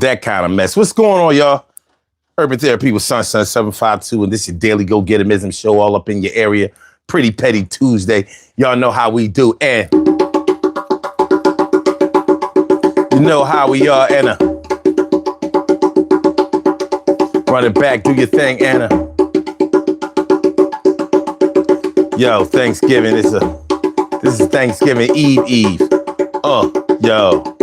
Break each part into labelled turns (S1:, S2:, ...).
S1: That kind of mess. What's going on, y'all? Urban Therapy with Sunshine 752, and this is your daily go-get-emism show all up in your area. Pretty Petty Tuesday. Y'all know how we do. And you know how we are, Anna. Run it back, do your thing, Anna. Yo, Thanksgiving. This is Thanksgiving Eve. Yo.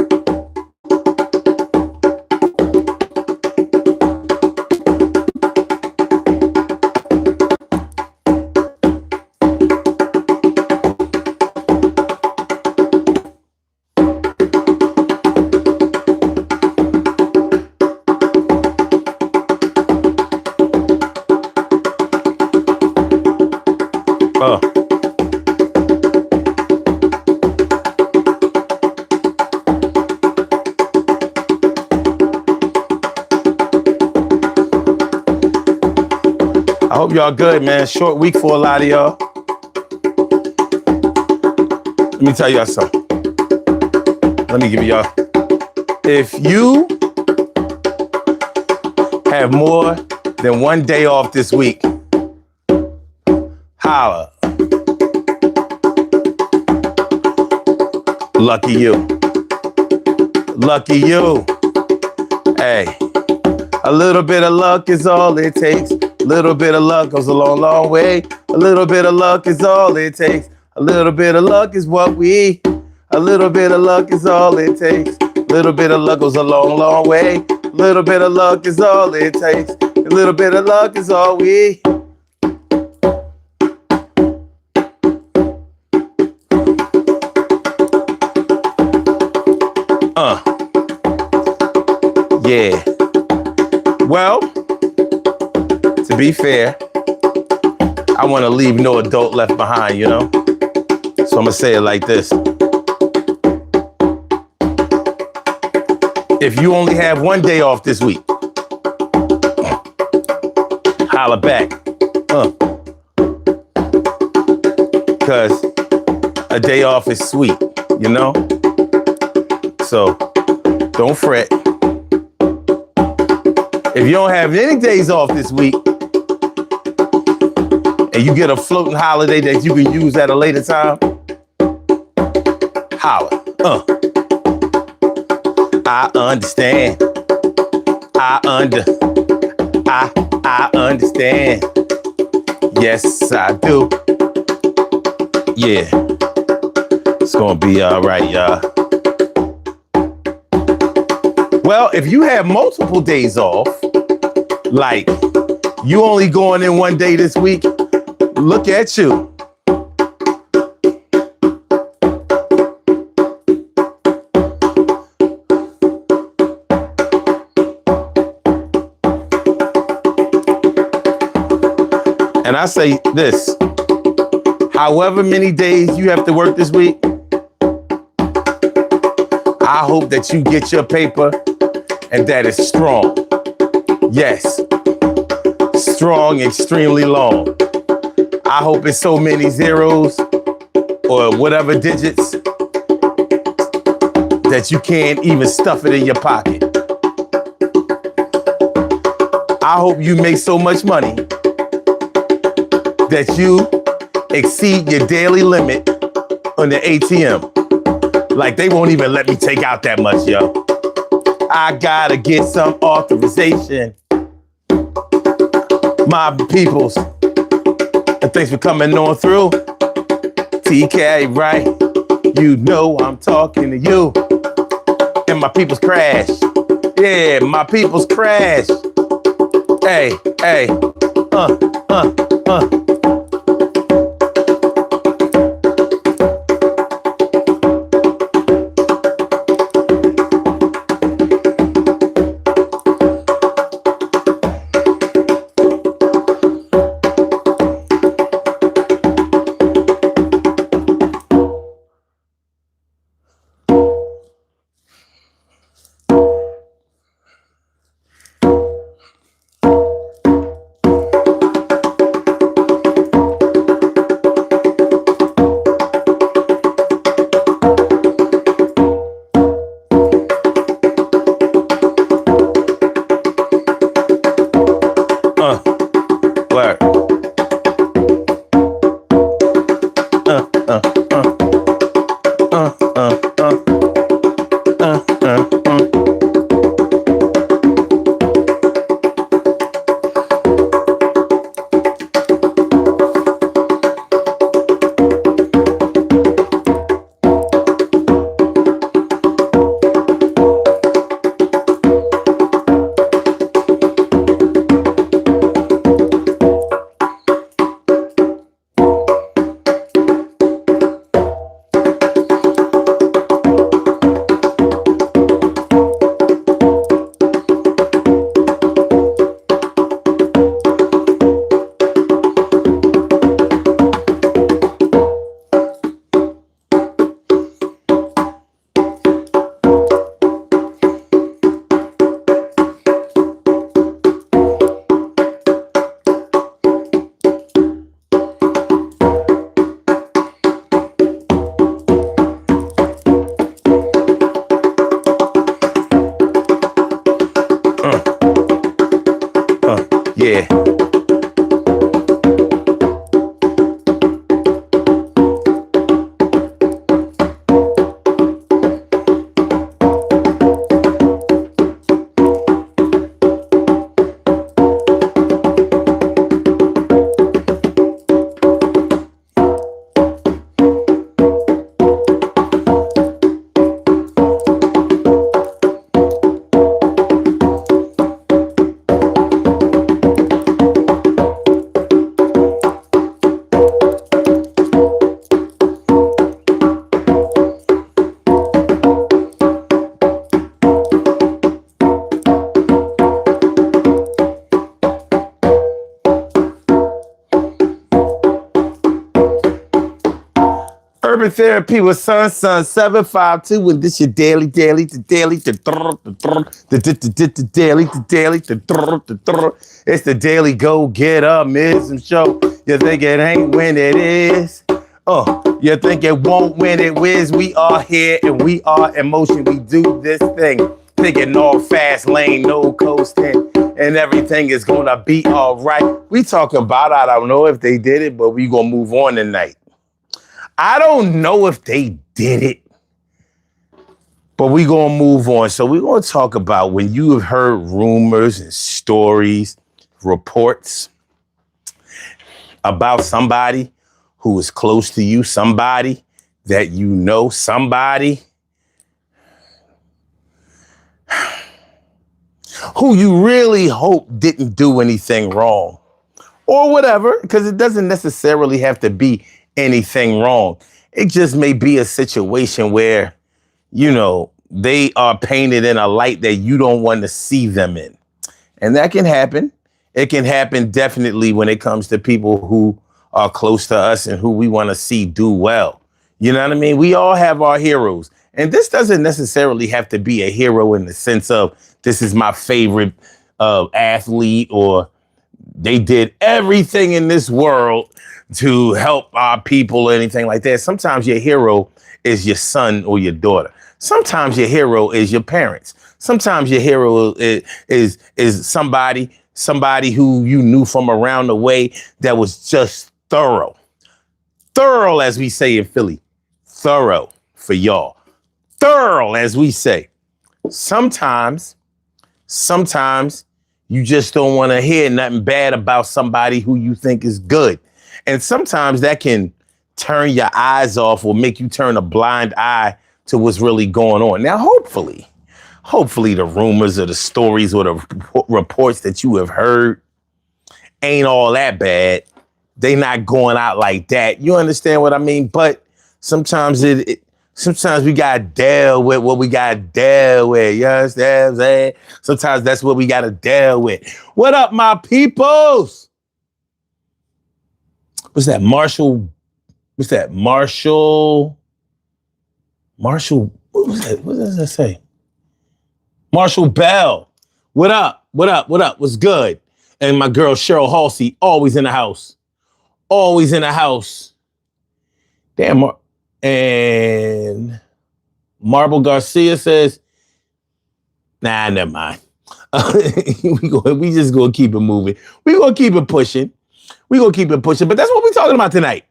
S1: I hope y'all good, man. Short week for a lot of y'all. Let me tell y'all something. Let me give y'all. If you have more than one day off this week, holla. Lucky you. Lucky you. Hey, a little bit of luck is all it takes. A little bit of luck goes a long, long way. A little bit of luck is all it takes. A little bit of luck is what we. A little bit of luck is all it takes. A little bit of luck goes a long, long way. A little bit of luck is all it takes. A little bit of luck is all we. Yeah. Well, to be fair, I want to leave no adult left behind, you know? So I'm going to say it like this. If you only have one day off this week, holla back. Because a day off is sweet, you know? So don't fret. If you don't have any days off this week, and you get a floating holiday that you can use at a later time, holla. I understand. I understand. Yes, I do. Yeah. It's gonna be all right, y'all. Well, if you have multiple days off, like you only going in one day this week, look at you. And I say this, however many days you have to work this week, I hope that you get your paper and that is strong. Yes, strong, extremely long. I hope it's so many zeros or whatever digits that you can't even stuff it in your pocket. I hope you make so much money that you exceed your daily limit on the ATM. Like they won't even let me take out that much, yo. I gotta get some authorization. My peoples, and thanks for coming on through. TK, right? You know I'm talking to you. And my peoples crash. Yeah, my peoples crash. Hey, Yeah. Urban Therapy with Sun 752, and this your daily, daily, the daily, the daily, the daily, the it's the daily go get up show. You think it ain't when it is? You think it won't when it whiz? We are here and we are in motion. We do this thing, thinking all fast lane, no coasting, and everything is gonna be all right. We talking about, I don't know if they did it, but we gonna move on tonight. I don't know if they did it, but we're going to move on. So we're going to talk about when you have heard rumors and stories, reports about somebody who is close to you, somebody that you know, somebody who you really hope didn't do anything wrong or whatever, because it doesn't necessarily have to be anything wrong. It just may be a situation where, you know, they are painted in a light that you don't want to see them in. And that can happen. It can happen definitely when it comes to people who are close to us and who we want to see do well. You know what I mean? We all have our heroes. And this doesn't necessarily have to be a hero in the sense of this is my favorite athlete or they did everything in this world to help our people or anything like that. Sometimes your hero is your son or your daughter. Sometimes your hero is your parents. Sometimes your hero is somebody who you knew from around the way that was just thorough. Thorough, as we say in Philly. Thorough for y'all. Thorough, as we say. Sometimes you just don't want to hear nothing bad about somebody who you think is good. And sometimes that can turn your eyes off or make you turn a blind eye to what's really going on. Now, hopefully the rumors or the stories or the reports that you have heard ain't all that bad. They not going out like that. You understand what I mean? But sometimes sometimes we got to deal with what we got to deal with. You understand what I'm saying? Sometimes that's what we got to deal with. What up, my peoples? What's that? Marshall? What was that? What does that say? Marshall Bell. What up? What's good? And my girl Cheryl Halsey, always in the house. Always in the house. Damn. And Marble Garcia says, nah, never mind. We just gonna keep it moving. We gonna keep it pushing. But that's what we're talking about tonight.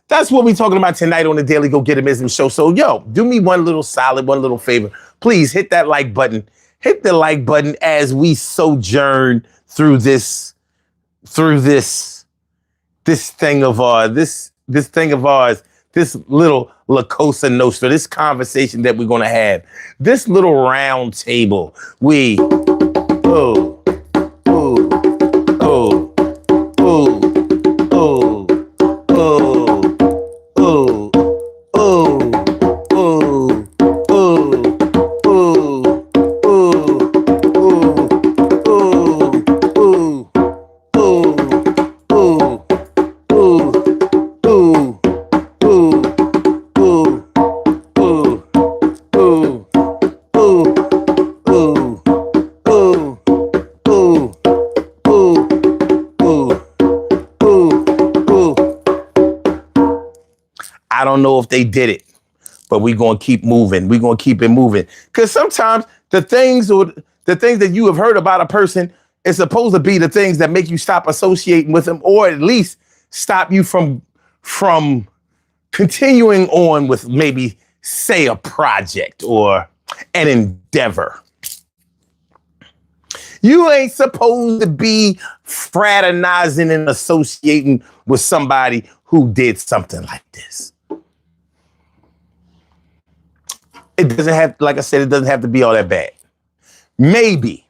S1: That's what we're talking about tonight on the Daily Go Get It show. So, yo, do me one little favor. Please hit that like button. Hit the like button as we sojourn through this thing of ours, this little La Cosa Nostra, this conversation that we're gonna have, this little round table. We I don't know if they did it, but we're going to keep moving. We're going to keep it moving. Because sometimes the things that you have heard about a person It's supposed to be the things that make you stop associating with them, or at least stop you from continuing on with maybe, say, a project or an endeavor. You ain't supposed to be fraternizing and associating with somebody who did something like this. It doesn't have, like I said, it doesn't have to be all that bad. Maybe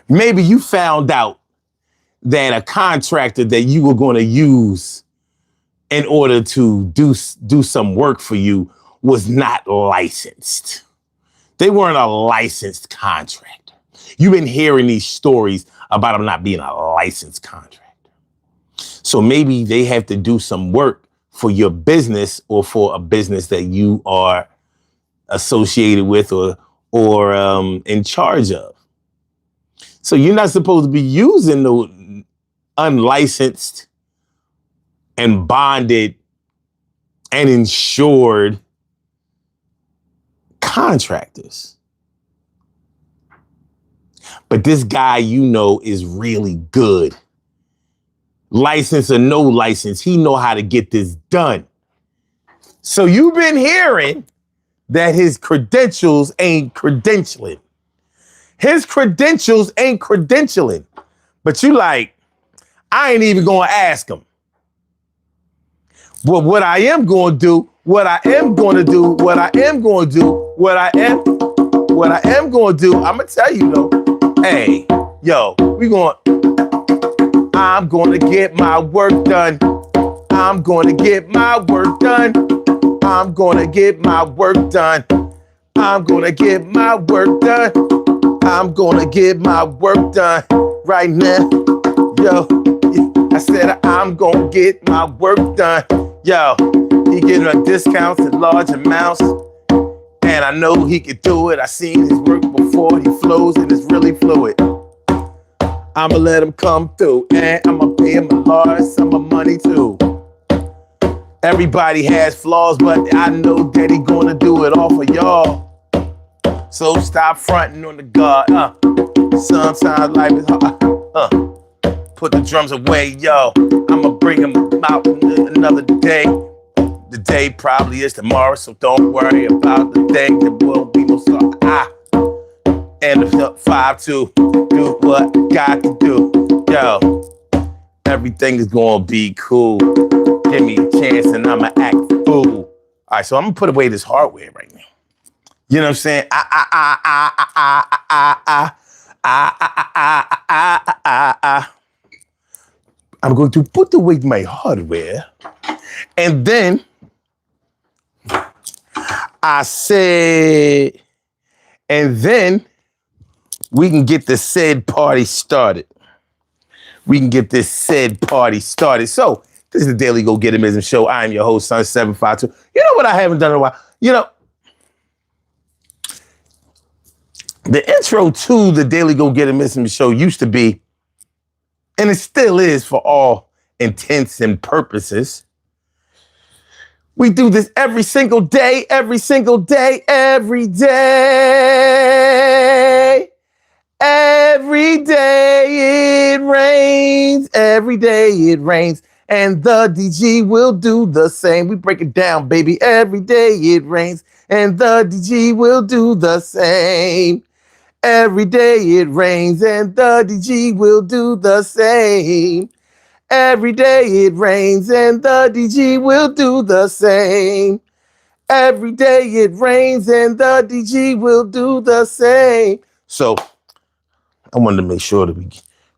S1: you found out that a contractor that you were going to use in order to do some work for you was not licensed. They weren't a licensed contractor. You've been hearing these stories about them not being a licensed contractor. So maybe they have to do some work for your business or for a business that you are associated with or in charge of. So you're not supposed to be using the unlicensed and bonded and insured contractors. But this guy, is really good. License or no license, he know how to get this done. So you've been hearing that his credentials ain't credentialing. His credentials ain't credentialing. But you like, I ain't even gonna ask him. But what I am gonna do, I'm gonna tell you though, hey, yo, I'm gonna get my work done. I'm gonna get my work done. I'm gonna get my work done. I'm gonna get my work done. I'm gonna get my work done right now. Yo, I said I'm gonna get my work done. Yo, he getting a discounts in large amounts. And I know he could do it. I seen his work before. He flows and it's really fluid. I'ma let him come through and I'ma pay him a large sum of money too. Everybody has flaws, but I know that he gonna do it all for y'all. So stop fronting on the God. Sometimes life is hard. Put the drums away, yo. I'ma bring him out another day. The day probably is tomorrow, so don't worry about the day. There will be no sorrow. And the 5-2, do what I got to do. Yo, everything is gonna be cool. Give me a chance and I'ma act fool. All right, so I'm gonna put away this hardware right now. You know what I'm saying? I'm going to put away my hardware. And then I said, and then we can get the said party started. So this is the Daily Go Getimism Show. I am your host, Son752. You know what I haven't done in a while? The intro to the Daily Go Getimism Show used to be, and it still is for all intents and purposes, we do this every single day, every day. Every day it rains, and the DG will do the same. We break it down, baby. Every day it rains, and the DG will do the same. Every day it rains, and the DG will do the same. Every day it rains, and the DG will do the same. Every day it rains, and the DG will do the same. So I wanted to make sure that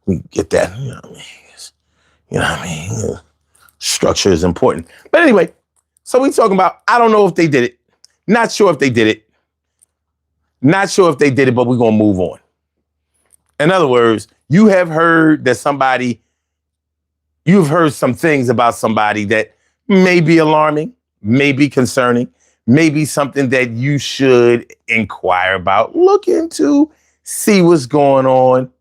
S1: we get that. You know what I mean? Structure is important. But anyway, so we talking about, I don't know if they did it. Not sure if they did it. But we're going to move on. In other words, you've heard some things about somebody that may be alarming, may be concerning, may be something that you should inquire about, look into, see what's going on.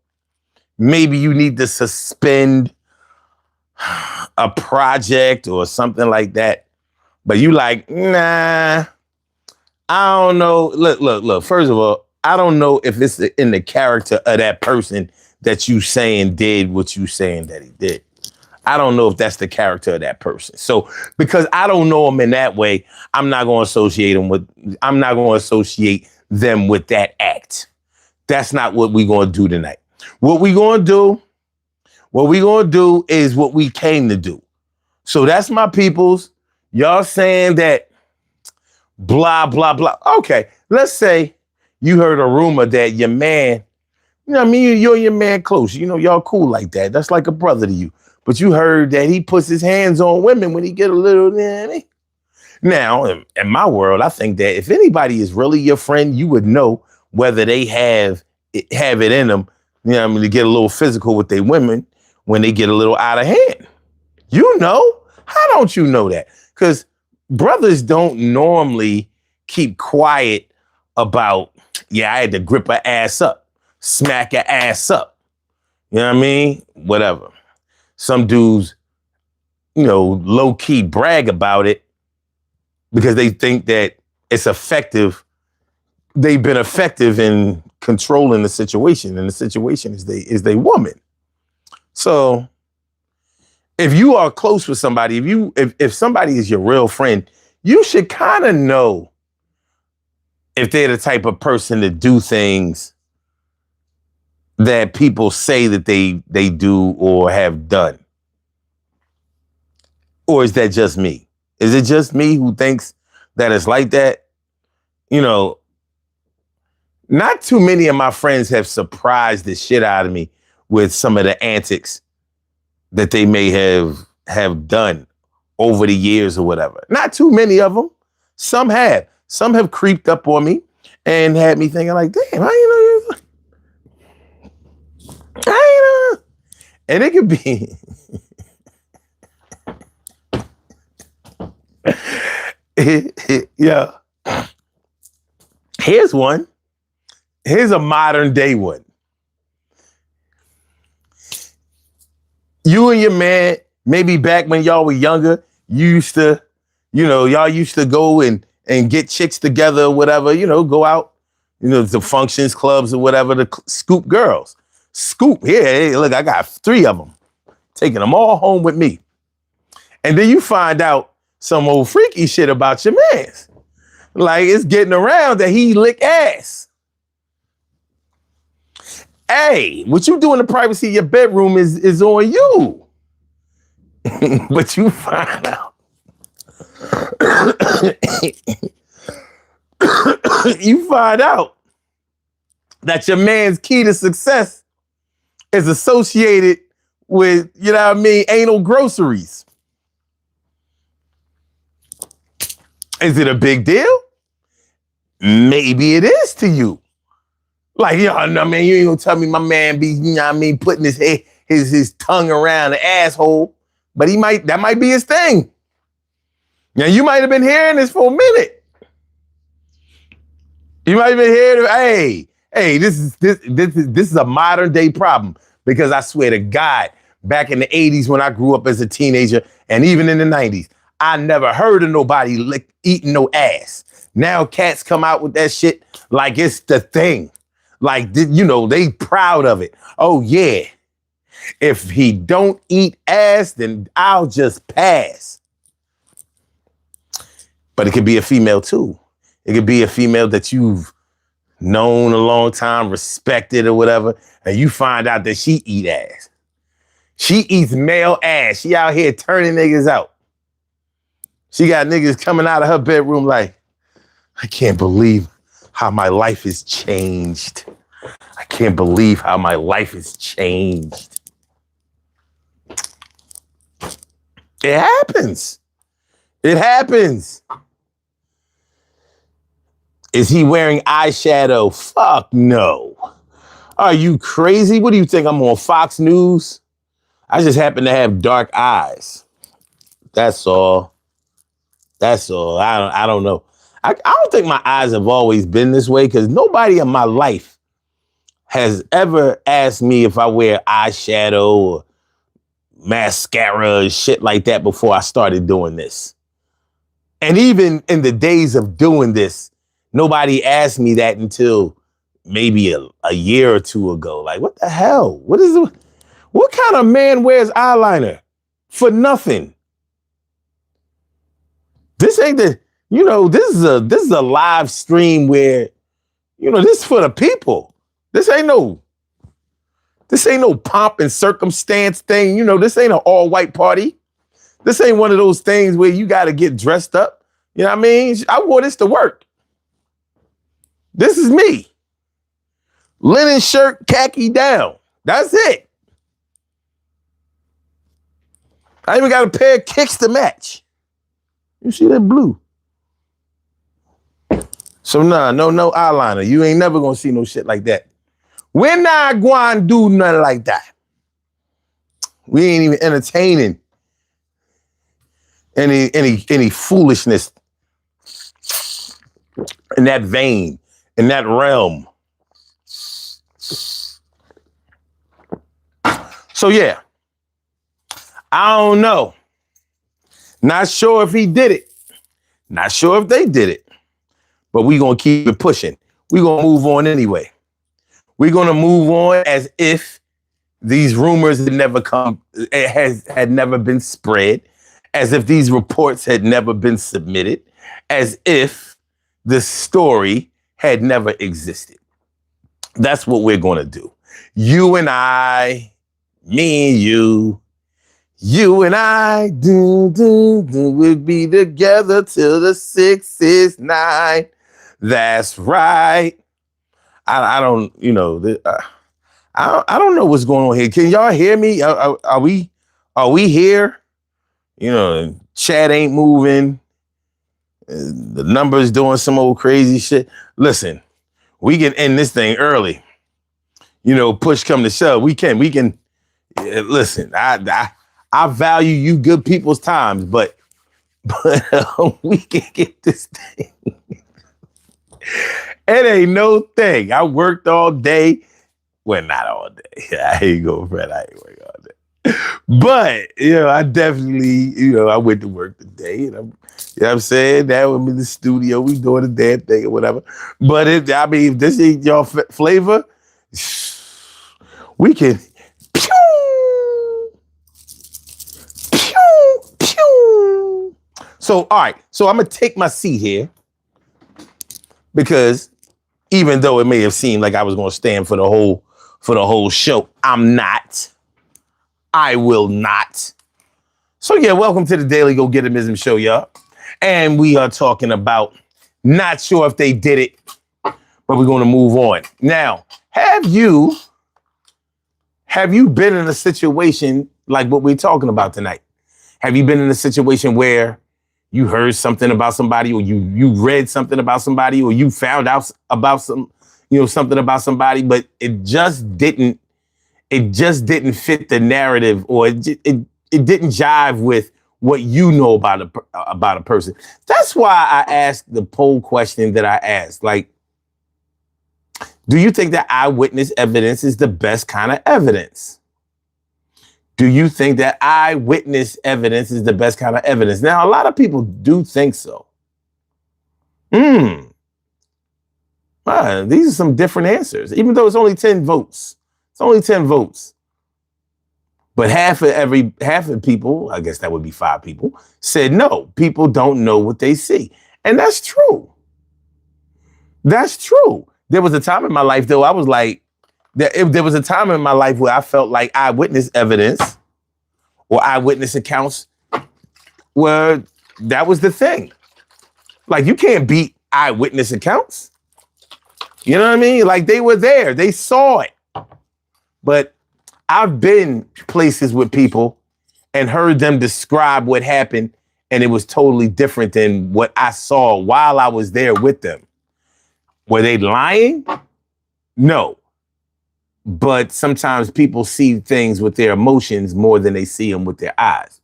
S1: Maybe you need to suspend a project or something like that. But you like, nah, I don't know. Look. First of all, I don't know if it's in the character of that person that you saying did what you saying that he did. I don't know if that's the character of that person. So because I don't know him in that way, I'm not going to associate them with that act. That's not what we're going to do tonight. What we're going to do is what we came to do. So that's my peoples. Y'all saying that blah, blah, blah. Okay, let's say you heard a rumor that your man, you know what I mean? You and your man close. You know, y'all cool like that. That's like a brother to you. But you heard that he puts his hands on women when he get a little. Now, in my world, I think that if anybody is really your friend, you would know whether they have it in them, you know what I mean, to get a little physical with their women when they get a little out of hand. You know? How don't you know that? Because brothers don't normally keep quiet about, yeah, I had to grip her ass up, smack her ass up. You know what I mean? Whatever. Some dudes, you know, low key brag about it because they think that it's effective. They've been effective in controlling the situation, and the situation is they woman. So if you are close with somebody, if somebody is your real friend, you should kind of know if they're the type of person to do things that people say that they do or have done. Or is that just me? Is it just me who thinks that it's like that? You know, not too many of my friends have surprised the shit out of me with some of the antics that they may have done over the years or whatever. Not too many of them. Some have. Some have creeped up on me and had me thinking like, damn, how you know you? And it could be yeah. Here's one. Here's a modern day one. You and your man, maybe back when y'all were younger, y'all used to go and get chicks together or whatever, go out, to functions, clubs or whatever, to scoop girls. Scoop, here, hey, look, I got 3 of them. Taking them all home with me. And then you find out some old freaky shit about your man. Like, it's getting around that he lick ass. Hey, what you do in the privacy of your bedroom is on you. But you find out. You find out that your man's key to success is associated with, anal groceries. Is it a big deal? Maybe it is to you. Like, you ain't gonna tell me my man be, putting his tongue around the asshole, but that might be his thing. Now, you might have been hearing this for a minute. You might have been hearing, hey, this is a modern day problem, because I swear to God, back in the 80s when I grew up as a teenager, and even in the 90s, I never heard of nobody eating no ass. Now cats come out with that shit like it's the thing. Like, they proud of it. Oh, yeah. If he don't eat ass, then I'll just pass. But it could be a female, too. It could be a female that you've known a long time, respected or whatever, and you find out that she eat ass. She eats male ass. She out here turning niggas out. She got niggas coming out of her bedroom like, I can't believe how my life has changed. I can't believe how my life has changed. It happens. It happens. Is he wearing eyeshadow? Fuck no. Are you crazy? What do you think? I'm on Fox News? I just happen to have dark eyes. That's all. That's all. I don't know. I don't think my eyes have always been this way, because nobody in my life has ever asked me if I wear eyeshadow or mascara and shit like that before I started doing this. And even in the days of doing this, nobody asked me that until maybe a year or two ago. Like, what the hell? What kind of man wears eyeliner for nothing? This ain't this is a live stream where, this is for the people. This ain't no pomp and circumstance thing. This ain't an all-white party. This ain't one of those things where you got to get dressed up. You know what I mean? I wore this to work. This is me. Linen shirt, khaki down. That's it. I even got a pair of kicks to match. You see that blue? So no eyeliner. You ain't never gonna see no shit like that. We're not going to do nothing like that. We ain't even entertaining any foolishness in that vein, in that realm. So yeah, I don't know. Not sure if he did it. Not sure if they did it. But we're going to keep it pushing. We're going to move on anyway. We're going to move on as if these rumors had never been spread, as if these reports had never been submitted, as if the story had never existed. That's what we're going to do. You and I, me and you and I, we'll be together till the 6 is 9. That's right. I don't know what's going on here. Can y'all hear me? Are we here? Chat ain't moving. The numbers doing some old crazy shit. Listen, we can end this thing early. Push come to shove. We can. Listen, I value you good people's times, but we can get this thing. It ain't no thing. I worked all day. Well, not all day. I ain't go, Fred. I ain't work all day. But, I definitely, I went to work today. And I'm saying? That would be the studio. We doing the damn thing or whatever. But, if this ain't y'all flavor, we can, pew, pew, pew. So, all right. So, I'm going to take my seat here. Because even though it may have seemed like I was going to stand for the whole show, I'm not. I will not. So yeah, welcome to the Daily Go Getimism Show, y'all. And we are talking about not sure if they did it, but we're going to move on. Now, have you been in a situation like what we're talking about tonight? Have you been in a situation where you heard something about somebody, or you read something about somebody, or you found out about something about somebody, but it just didn't fit the narrative, or it didn't jive with what you know about a person. That's why I asked the poll question that I asked. Like, do you think that eyewitness evidence is the best kind of evidence? Do you think that eyewitness evidence is the best kind of evidence? Now, a lot of people do think so. These are some different answers, even though it's only 10 votes. It's only 10 votes. But half of people, I guess that would be 5 people, said no, people don't know what they see. And that's true. That's true. There was a time in my life, though, I was like, there was a time in my life where I felt like eyewitness evidence or eyewitness accounts were, that was the thing. Like, you can't beat eyewitness accounts. You know what I mean? Like, they were there. They saw it. But I've been places with people and heard them describe what happened, and it was totally different than what I saw while I was there with them. Were they lying? No. But sometimes people see things with their emotions more than they see them with their eyes.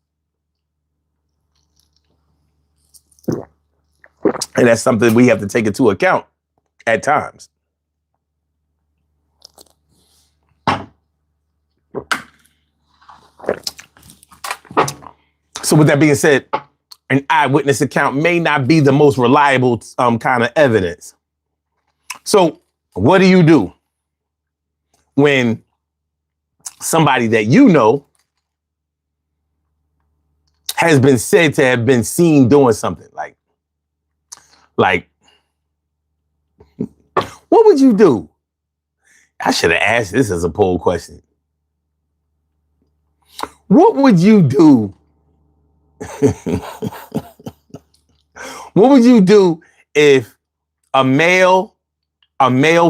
S1: And that's something we have to take into account at times. So with that being said, an eyewitness account may not be the most reliable kind of evidence. So What do you do when somebody that you know has been said to have been seen doing something? Like, what would you do? I should have asked this as a poll question. What would you do? What would you do if a male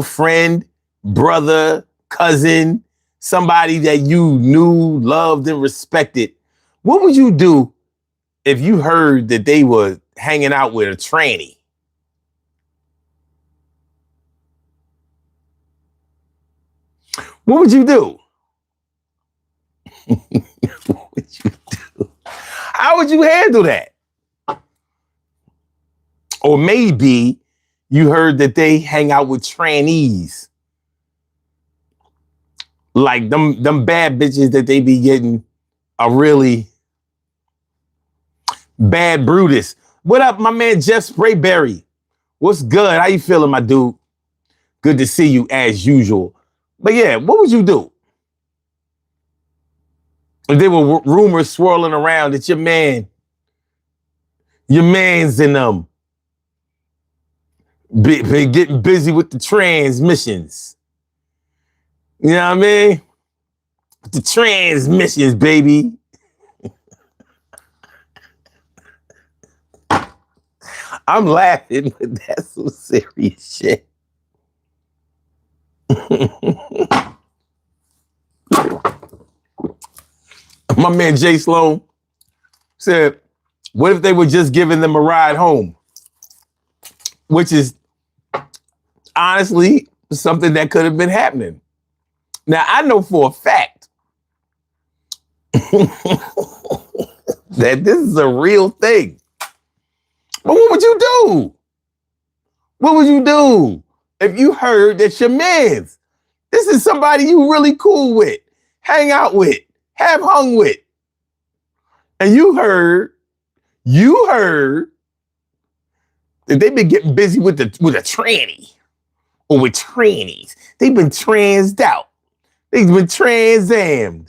S1: friend, brother, cousin, somebody that you knew, loved, and respected, what would you do if you heard that they were hanging out with a tranny? What would you do? What would you do? How would you handle that? Or maybe you heard that they hang out with trannies. Like them bad bitches that they be getting a really bad Brutus. What up, my man Jeff Sprayberry? What's good? How you feeling, my dude? Good to see you as usual. But yeah, what would you do? If there were rumors swirling around that your man's in been getting busy with the transmissions. You know what I mean? The transmissions, baby. I'm laughing, but that's some serious shit. My man Jay Sloan said, what if they were just giving them a ride home? Which is honestly something that could have been happening. Now, I know for a fact that this is a real thing. But what would you do? What would you do if you heard that your man's, this is somebody you really cool with, hang out with, have hung with, and you heard that they've been getting busy with a tranny or with trannies. They've been transed out. They've been transammed.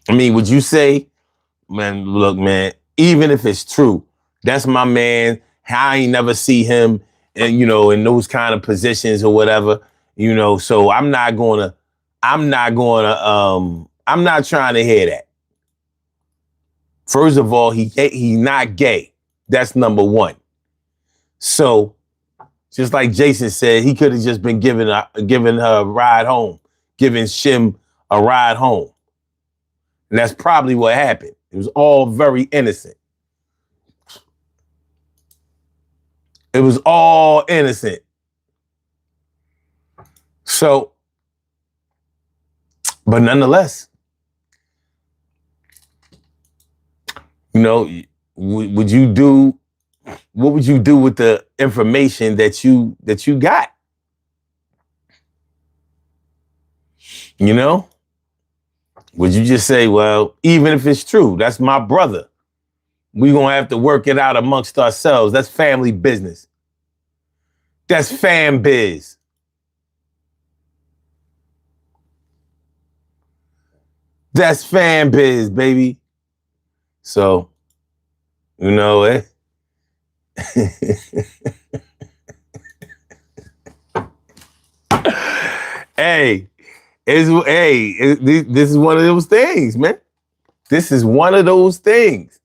S1: I mean, would you say, man, look, man, even if it's true, that's my man. I ain't never see him and in those kind of positions or whatever, so I'm not trying to hear that. First of all, he's not gay. That's number one. So just like Jason said, he could have just been giving her a ride home, giving Shim a ride home. And that's probably what happened. It was all very innocent. It was all innocent. So, but nonetheless, what would you do with the information that you got? Would you just say, well, even if it's true, that's my brother. We're going to have to work it out amongst ourselves. That's family business. That's fam biz. That's fan biz, baby. So, Hey, this is one of those things, man. This is one of those things.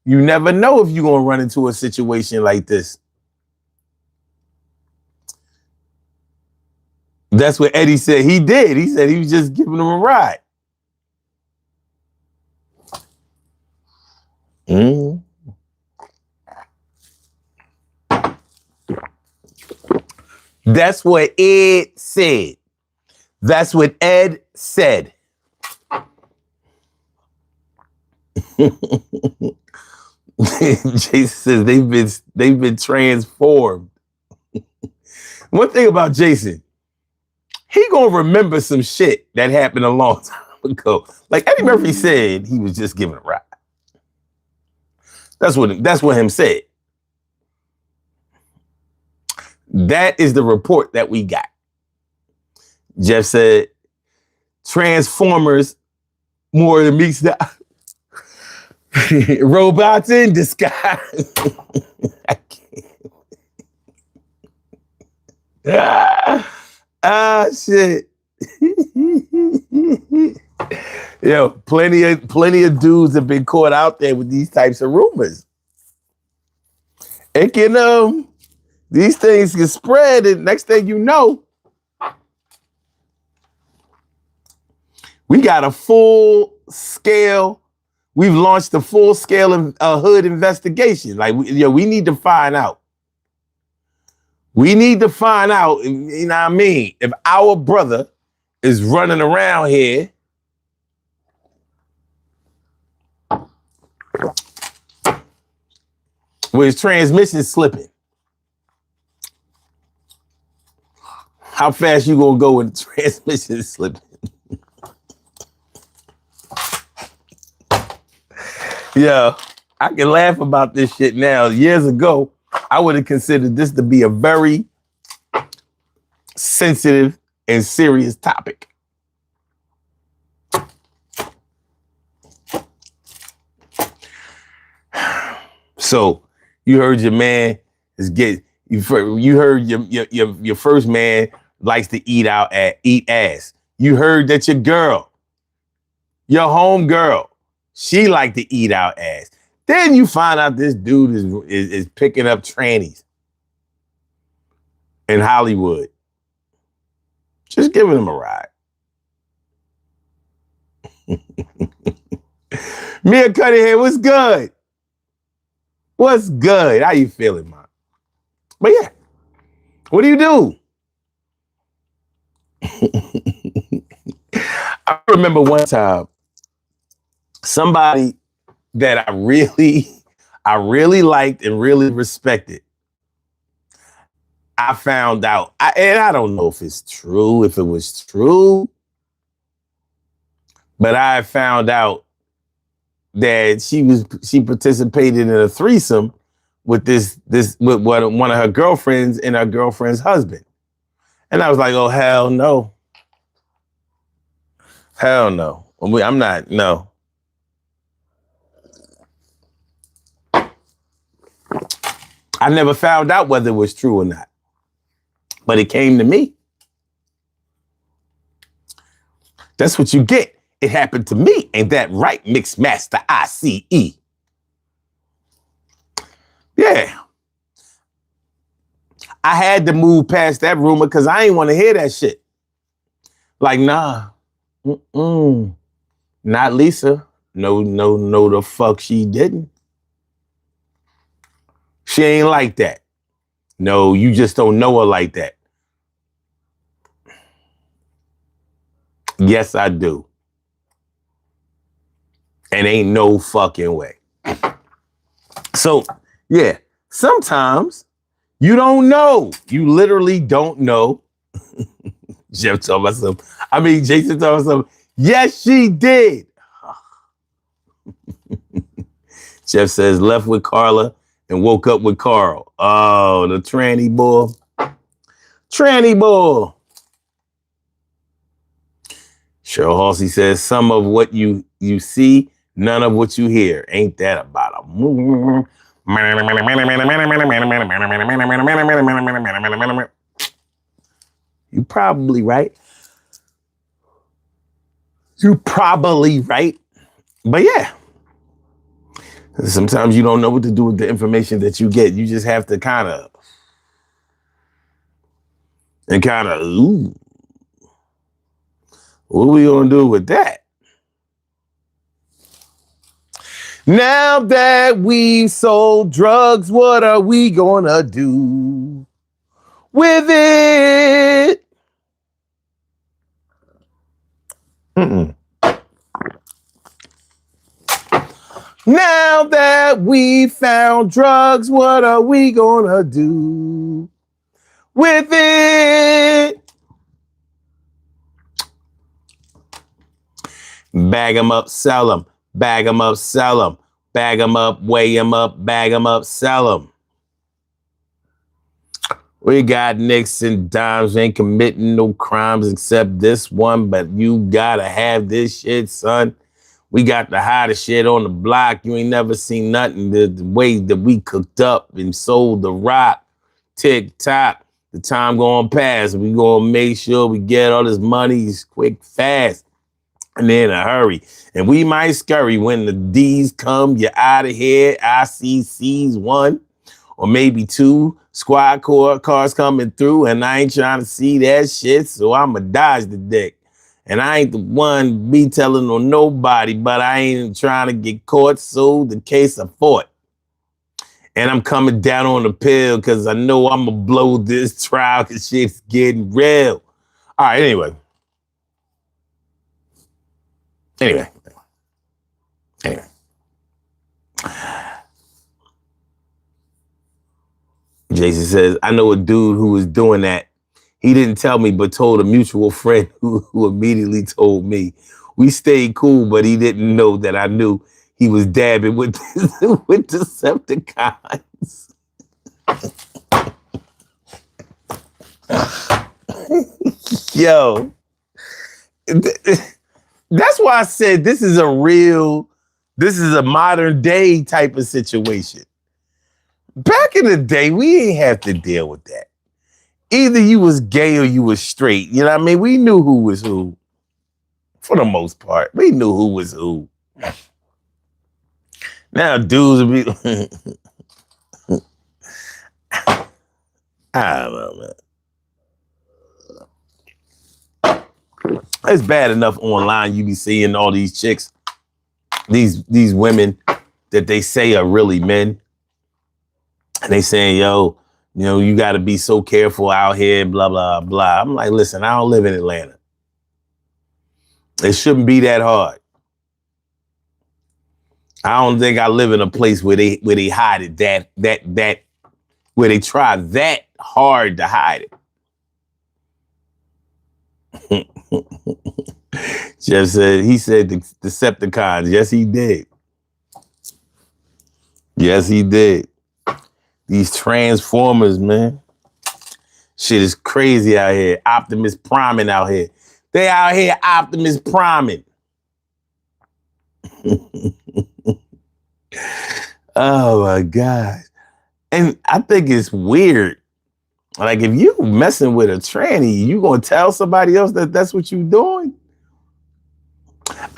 S1: You never know if you're going to run into a situation like this. That's what Eddie said he did. He said he was just giving them a ride. That's what Ed said. That's what Ed said. Jason says they've been transformed. One thing about Jason, he gonna remember some shit that happened a long time ago. Like Eddie Murphy said, he was just giving a ride. That's what him said. That is the report that we got. Jeff said, Transformers more than meets the robots in disguise. I can't. Shit. Yo, plenty of dudes have been caught out there with these types of rumors. It can these things can spread, and next thing you know, we got a full-scale, we've launched a full-scale hood investigation. Like, we need to find out. We need to find out, you know what I mean, if our brother is running around here with his transmission slipping. How fast you gonna go when the transmission is slipping? Yeah, I can laugh about this shit now. Years ago, I would have considered this to be a very sensitive and serious topic. So you heard your man is you heard your first man likes to eat ass. You heard that your girl, your home girl, she like to eat out ass. Then you find out this dude is picking up trannies in Hollywood. Just giving him a ride. Mia Cunningham, what's good? What's good? How you feeling, man? But yeah, what do you do? I remember one time somebody that I really liked and really respected. I found out, and I don't know if it's true, if it was true, but I found out that she participated in a threesome with with one of her girlfriends and her girlfriend's husband. And I was like, oh, hell no. Hell no. I'm not, no. I never found out whether it was true or not, but it came to me. That's what you get. It happened to me. Ain't that right, Mixmaster ICE? Yeah. I had to move past that rumor because I ain't want to hear that shit. Like, nah. Not Lisa. No, the fuck she didn't. She ain't like that. No, you just don't know her like that. Yes, I do. And ain't no fucking way. So, yeah, sometimes you don't know. You literally don't know. Jeff talking about something. I mean, Jason talking about something. Yes, she did. Jeff says left with Carla and woke up with Carl. Oh, the tranny boy. Tranny boy. Cheryl Halsey says some of what you see, none of what you hear. Ain't that about a move? You probably right. You probably right. But yeah. Sometimes you don't know what to do with the information that you get. You just have to kind of, ooh. What are we going to do with that? Now that we've sold drugs, what are we going to do with it? Now that we found drugs, what are we going to do with it? Bag 'em up, sell 'em. Bag 'em up, sell 'em. Bag 'em up, weigh 'em up, bag 'em up, sell 'em. We got nicks and dimes, ain't committing no crimes except this one, but you gotta have this shit, son. We got the hottest shit on the block. You ain't never seen nothing. The way that we cooked up and sold the rock. Tick tock. The time going past. We gonna make sure we get all this money quick, fast, and in a hurry. And we might scurry when the D's come. You're out of here. ICC's one or maybe two squad cars coming through, and I ain't trying to see that shit, so I'ma dodge the dick. And I ain't the one be telling on nobody, but I ain't trying to get caught, so the case I fought. And I'm coming down on the pill because I know I'm going to blow this trial because shit's getting real. All right, anyway. Jason says, I know a dude who was doing that. He didn't tell me, but told a mutual friend who immediately told me. We stayed cool, but he didn't know that I knew he was dabbing with Decepticons. Yo, that's why I said this is a modern day type of situation. Back in the day, we ain't have to deal with that. Either you was gay or you was straight. You know what I mean? We knew who was who. For the most part. We knew who was who. Now dudes will be I don't know, man. It's bad enough online you be seeing all these chicks, these women that they say are really men. And they saying, yo, you know, you got to be so careful out here, blah, blah, blah. I'm like, listen, I don't live in Atlanta. It shouldn't be that hard. I don't think I live in a place where they hide it where they try that hard to hide it. Jeff said, he said the Decepticons. Yes, he did. Yes, he did. These Transformers, man. Shit is crazy out here. Optimus Priming out here. They out here Optimus Priming. Oh my God. And I think it's weird. Like if you messing with a tranny, you gonna tell somebody else that that's what you doing?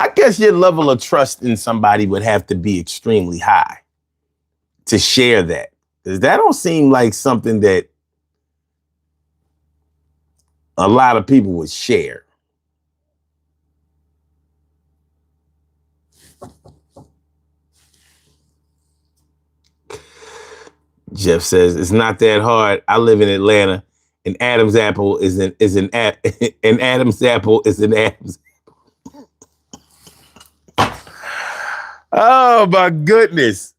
S1: I guess your level of trust in somebody would have to be extremely high to share that. Because that don't seem like something that a lot of people would share. Jeff says, it's not that hard. I live in Atlanta, and Adam's apple is an and Adam's apple is an Adam's. Oh my goodness.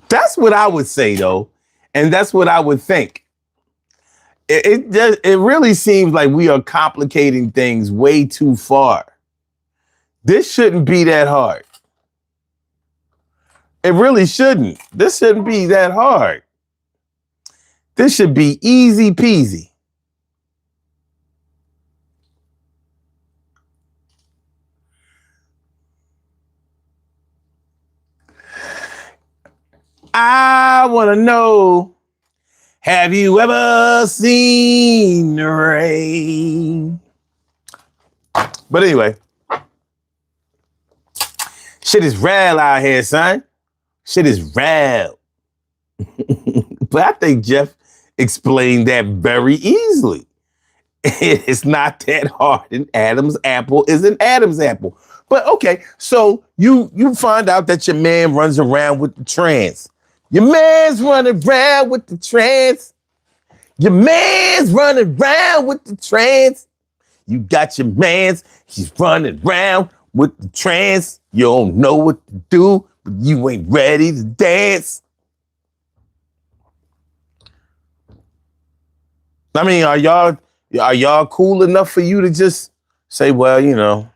S1: That's what I would say though. And that's what I would think. It really seems like we are complicating things way too far. This shouldn't be that hard. It really shouldn't. This shouldn't be that hard. This should be easy peasy. I want to know, have you ever seen the rain? But anyway, shit is real out here, son. Shit is real. But I think Jeff explained that very easily. It's not that hard. An Adam's apple is an Adam's apple. But okay, so you find out that your man runs around with the trans. Your man's running around with the trans. Your man's running around with the trans. You got your man's, he's running around with the trans. You don't know what to do, but you ain't ready to dance. I mean, are y'all cool enough for you to just say, well, you know,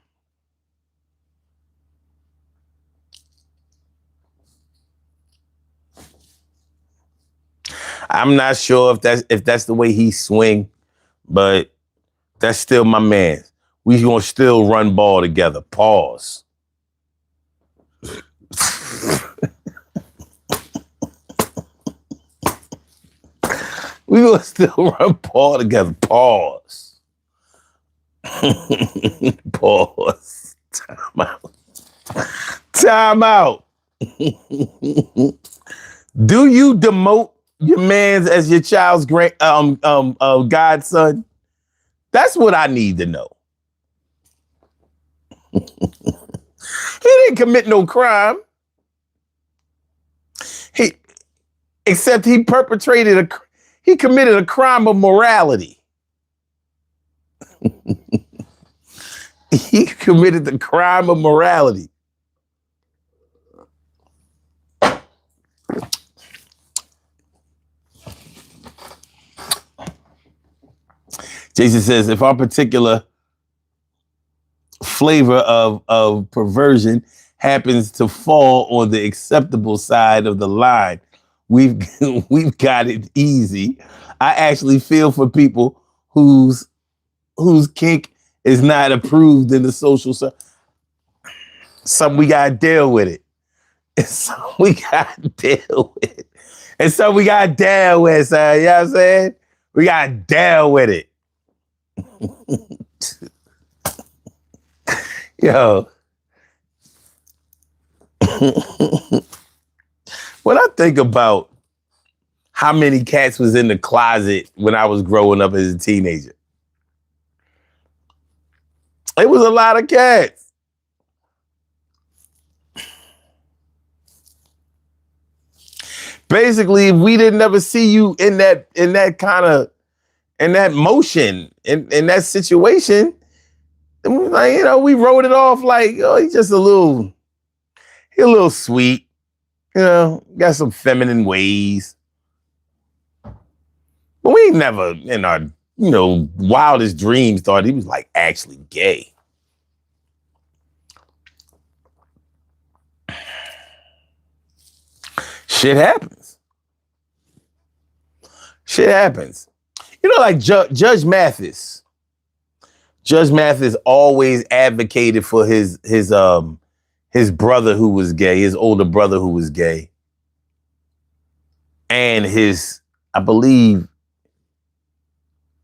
S1: I'm not sure if that's the way he swing, but that's still my man. We gonna still run ball together. Pause. We gonna still run ball together. Pause. Pause. Time out. Time out. Do you demote your man's as your child's godson? That's what I need to know. He didn't commit no crime. He committed a crime of morality. He committed the crime of morality. Jason says, if our particular flavor of perversion happens to fall on the acceptable side of the line, we've got it easy. I actually feel for people whose kink is not approved in the social circle. Some we gotta deal with it. It's something we gotta deal with. It's something we gotta deal with, son. You know what I'm saying? We gotta deal with it. Yo. When I think about how many cats was in the closet when I was growing up as a teenager, it was a lot of cats. Basically, if we didn't ever see you in that motion, in that situation, like, you know, we wrote it off like, oh, he's just a little sweet, you know, got some feminine ways. But we never in our, you know, wildest dreams thought he was like actually gay. Shit happens. Shit happens. You know, like Judge Mathis. Judge Mathis always advocated for his brother who was gay, his older brother who was gay. And I believe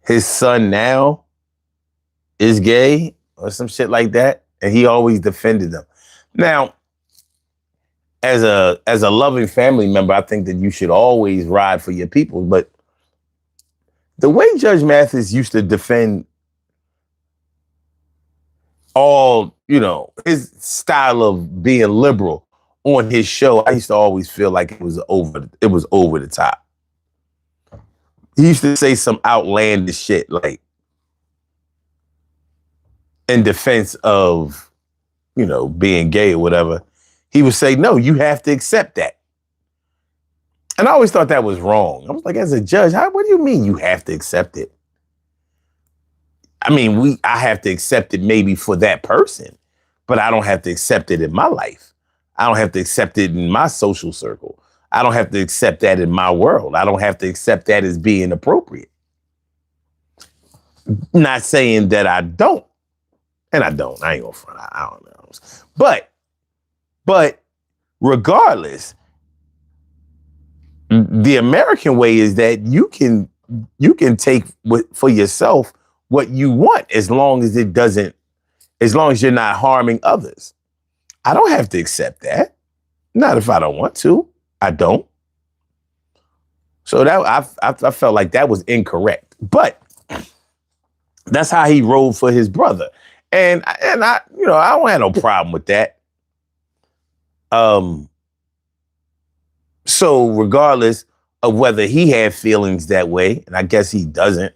S1: his son now is gay or some shit like that. And he always defended them. Now, as a loving family member, I think that you should always ride for your people. But the way Judge Mathis used to defend all, you know, his style of being liberal on his show, I used to always feel like it was over the top. He used to say some outlandish shit, like in defense of, you know, being gay or whatever. He would say, no, you have to accept that. And I always thought that was wrong. I was like, as a judge, what do you mean you have to accept it? I mean, I have to accept it maybe for that person, but I don't have to accept it in my life. I don't have to accept it in my social circle. I don't have to accept that in my world. I don't have to accept that as being appropriate. Not saying that I don't. And I don't. I ain't gonna front. I don't know. But regardless, the American way is that you can take for yourself what you want as long as you're not harming others. I don't have to accept that. Not if I don't want to. I don't. So that I felt like that was incorrect. But that's how he rolled for his brother. And I, you know, I don't have no problem with that. So regardless of whether he had feelings that way, and I guess he doesn't,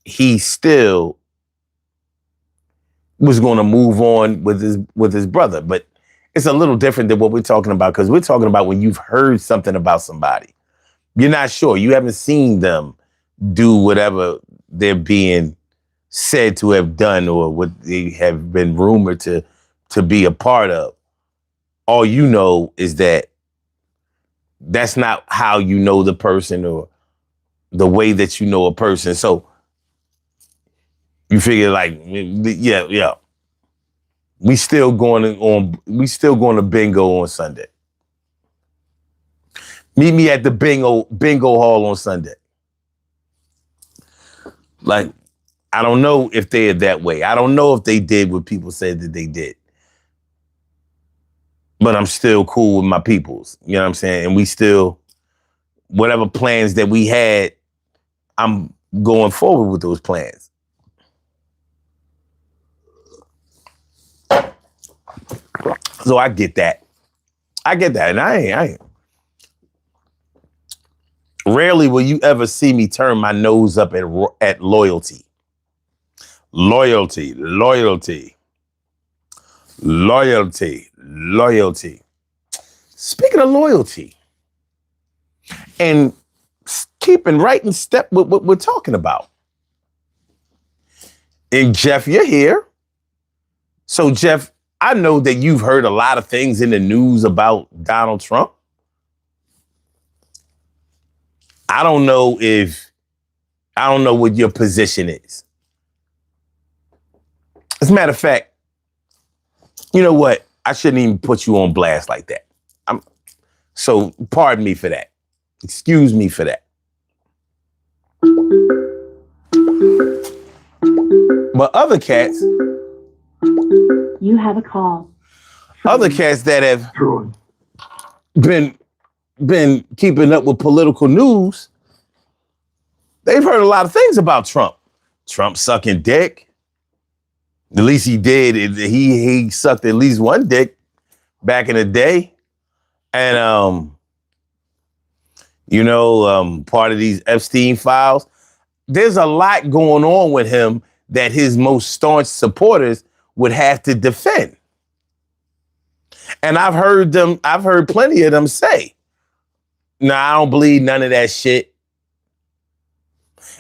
S1: he still was going to move on with his brother. But it's a little different than what we're talking about, because we're talking about when you've heard something about somebody. You're not sure. You haven't seen them do whatever they're being said to have done or what they have been rumored to be a part of. All you know is that That's not how you know the person or the way that you know a person. So you figure like, yeah. We still going to bingo on Sunday. Meet me at the bingo hall on Sunday. Like, I don't know if they're that way. I don't know if they did what people said that they did. But I'm still cool with my peoples. You know what I'm saying? And we still, whatever plans that we had, I'm going forward with those plans. So I get that. And I ain't. Rarely will you ever see me turn my nose up at loyalty. Loyalty. Speaking of loyalty and keeping right in step with what we're talking about. And Jeff, you're here. So Jeff, I know that you've heard a lot of things in the news about Donald Trump. I don't know what your position is. As a matter of fact, you know what? I shouldn't even put you on blast like that. So pardon me for that. Excuse me for that. But other cats.
S2: You have a call.
S1: Other cats that have been keeping up with political news, they've heard a lot of things about Trump. Trump sucking dick. At least he did. He sucked at least one dick back in the day. And, part of these Epstein files. There's a lot going on with him that his most staunch supporters would have to defend. And I've heard plenty of them say, "Nah, I don't believe none of that shit."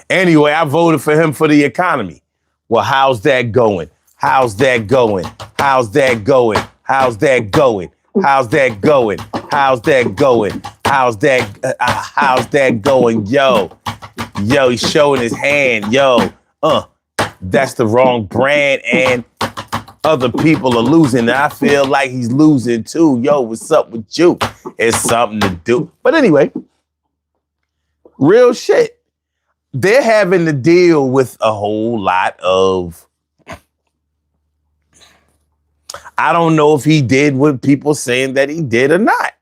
S1: Anyway, I voted for him for the economy. Well, how's that going? How's that going? How's that going? How's that going? How's that going? How's that going? How's that going? Yo, he's showing his hand. Yo, that's the wrong brand, and other people are losing. And I feel like he's losing too. Yo, what's up with you? It's something to do. But anyway, real shit. They're having to deal with a whole lot of, I don't know if he did what people saying that he did or not.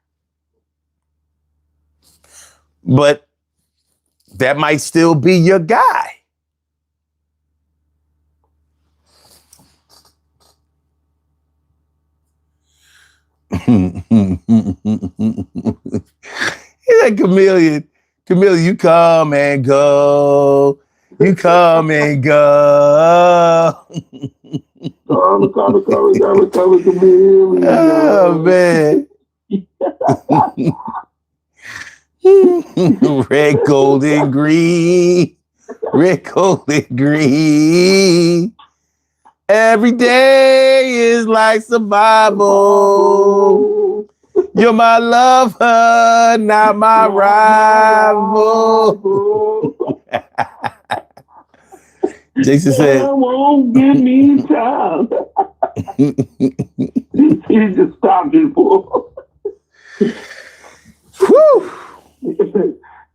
S1: But that might still be your guy. He's like, Chameleon, you come and go. You come and go. Oh, man. Red, gold, and green. Red, gold, and green. Every day is like survival. You're my lover, not my rival. Jason said,
S3: "I won't give me time." He just stopped it for.
S1: Whew.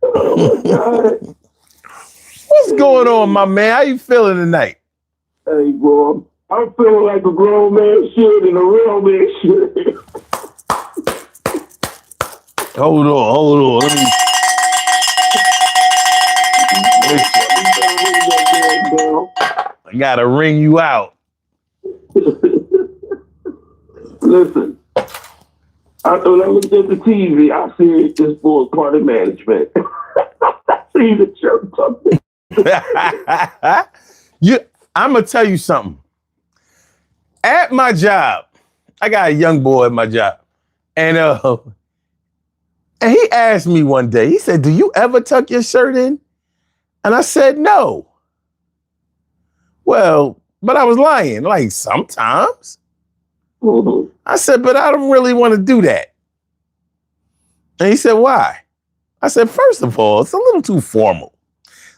S3: Oh my God.
S1: What's going on, my man? How you feeling tonight?
S3: Hey, bro, I'm feeling like a grown man should and a real man should.
S1: Hold on. Let me. I gotta ring you out.
S3: Listen, when I looked at the TV, I see this boy's party management. I see the church something.
S1: I'm gonna tell you something. At my job, I got a young boy at my job, and he asked me one day. He said, "Do you ever tuck your shirt in?" And I said, "No." Well, but I was lying. Like sometimes.
S3: Mm-hmm.
S1: I said, "But I don't really want to do that." And he said, why? I said, first of all, it's a little too formal.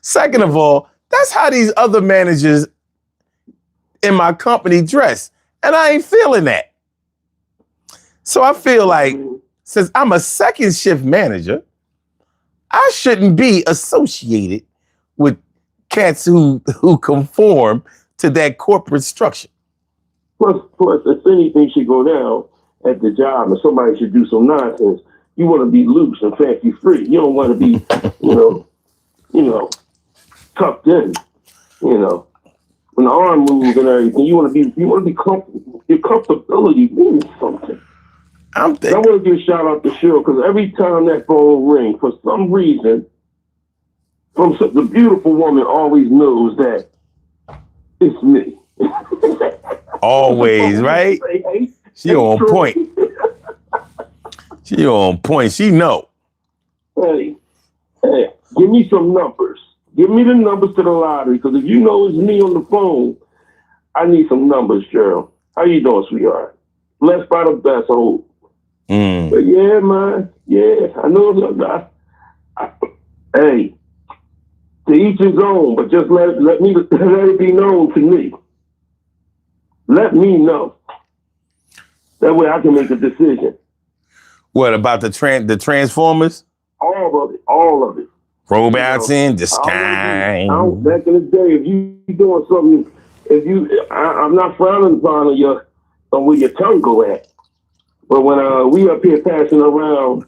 S1: Second of all, that's how these other managers in my company dress. And I ain't feeling that. So I feel like, since I'm a second shift manager, I shouldn't be associated with cats who conform to that corporate structure.
S3: Plus, if anything should go down at the job and somebody should do some nonsense, you want to be loose and fancy free. You don't want to be, tucked in. When the arm moves and everything, you want to be comfortable. Your comfortability means something. I want to give a shout out to Cheryl because every time that phone rings, for some reason, the beautiful woman always knows that it's me.
S1: Always, right? She on point. She on point. She know.
S3: Hey, give me some numbers. Give me the numbers to the lottery because if you know it's me on the phone, I need some numbers, Cheryl. How you doing, sweetheart? Blessed by the best, I hope. But yeah, man. Yeah, I know. Hey, to each his own, but just let it be known to me. Let me know. That way I can make a decision.
S1: What about the Transformers?
S3: All of it.
S1: Robots in disguise.
S3: Back in the day, if you doing something, I'm not frowning upon where your tongue go at. But when we up here passing around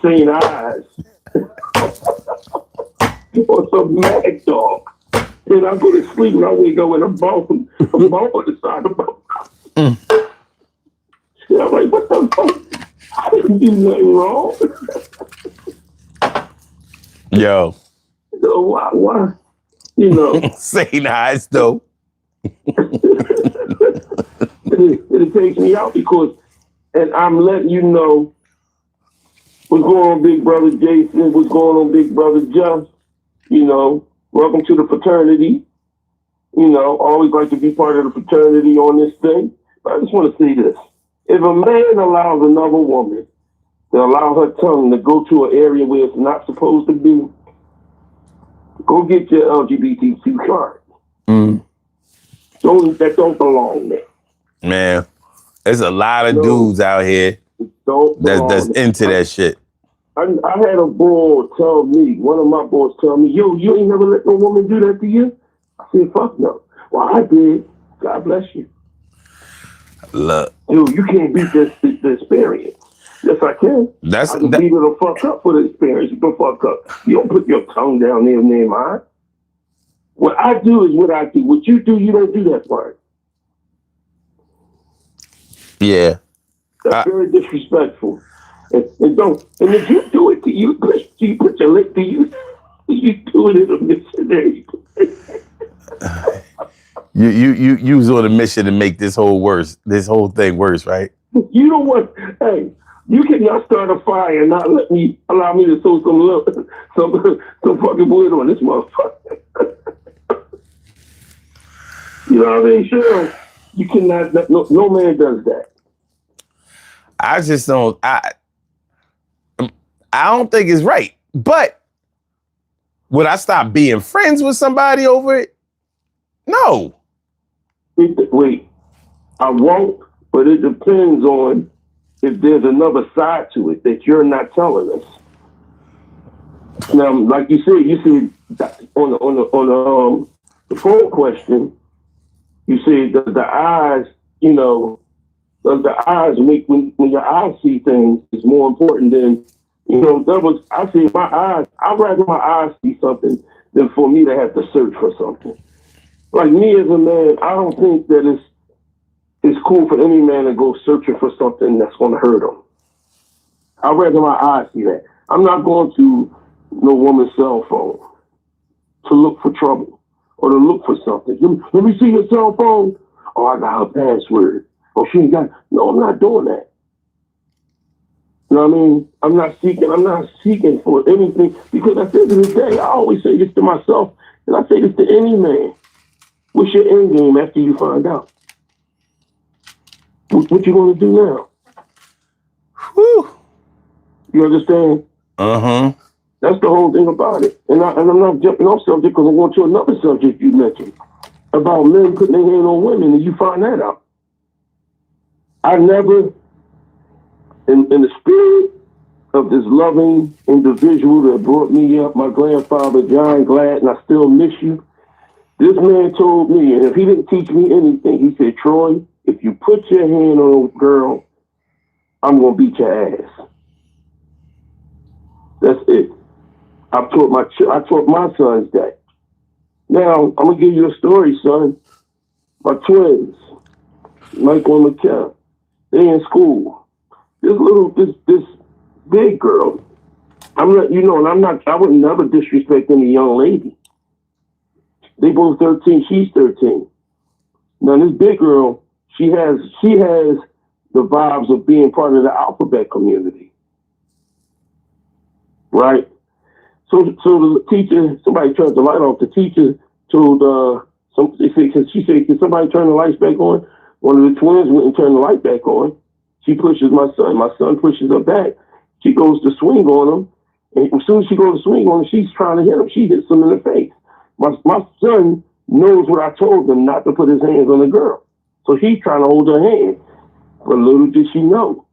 S3: seeing eyes or some mad dog, and I go to sleep and I wake up with a bump on the side of my mouth. Yeah, I'm like, what the fuck? I didn't do nothing wrong.
S1: Yo.
S3: So why?
S1: Saying eyes though.
S3: It takes me out because, and I'm letting you know what's going on, Big Brother Jason, what's going on, Big Brother Jeff. Welcome to the fraternity. Always like to be part of the fraternity on this thing. But I just want to say this. If a man allows another woman to allow her tongue to go to an area where it's not supposed to be, go get your LGBTQ card. That don't belong there.
S1: Man, there's a lot of dudes out here that's into that shit.
S3: I had a boy tell me, one of my boys tell me, yo, you ain't never let no woman do that to you? I said, fuck no. Well, I did. God bless you.
S1: Look.
S3: Dude, you can't beat the experience. Yes, I can. I can beat it the fuck up for the experience. You can fuck up. You don't put your tongue down near mine. What I do is what I do. What you do, you don't do that part.
S1: Yeah.
S3: That's very disrespectful. And if you do it to you put your lip to you do it in a missionary.
S1: You was on a mission to make this whole thing worse, right?
S3: You know what? Hey, you cannot start a fire and not allow me to throw some fucking wood on this motherfucker. You know what I mean? Sure. You cannot. No man does that.
S1: I just don't. I don't think it's right. But would I stop being friends with somebody over it? No.
S3: Wait, I won't, but it depends on if there's another side to it that you're not telling us. Now, like you said on the phone question, you said that the eyes, does the eyes make when your eyes see things is more important than I see my eyes. I'd rather my eyes see something than for me to have to search for something. Like me as a man, I don't think that it's cool for any man to go searching for something that's going to hurt him. I'd rather my eyes see that. I'm not going to no woman's cell phone to look for trouble or to look for something. Let me see your cell phone. Oh, I got her password. Oh, she ain't got. No, I'm not doing that. You know what I mean? I'm not seeking for anything because at the end of the day, I always say this to myself, and I say this to any man. What's your end game after you find out? What you gonna do now?
S1: Whew.
S3: You understand?
S1: Uh-huh.
S3: That's the whole thing about it. And I'm not jumping off subject because I want to another subject you mentioned about men putting their hand on women, and you find that out. I never, in the spirit of this loving individual that brought me up, my grandfather, John Glad, and I still miss you. This man told me, and if he didn't teach me anything, he said, Troy, if you put your hand on a girl, I'm going to beat your ass. That's it. I taught my sons that. Now, I'm going to give you a story, son. My twins, Michael and Mikkel, they in school. This big girl, I'm not, you know, and I would never disrespect any young lady. They both 13, she's 13. Now this big girl, she has the vibes of being part of the alphabet community. Right? So the teacher, somebody turned the light off. The teacher told she said, can somebody turn the lights back on? One of the twins went and turned the light back on. She pushes my son. My son pushes her back. She goes to swing on him. And as soon as she goes to swing on him, she's trying to hit him. She hits him in the face. My son knows what I told him not to put his hands on the girl. So he's trying to hold her hand. But little did she know,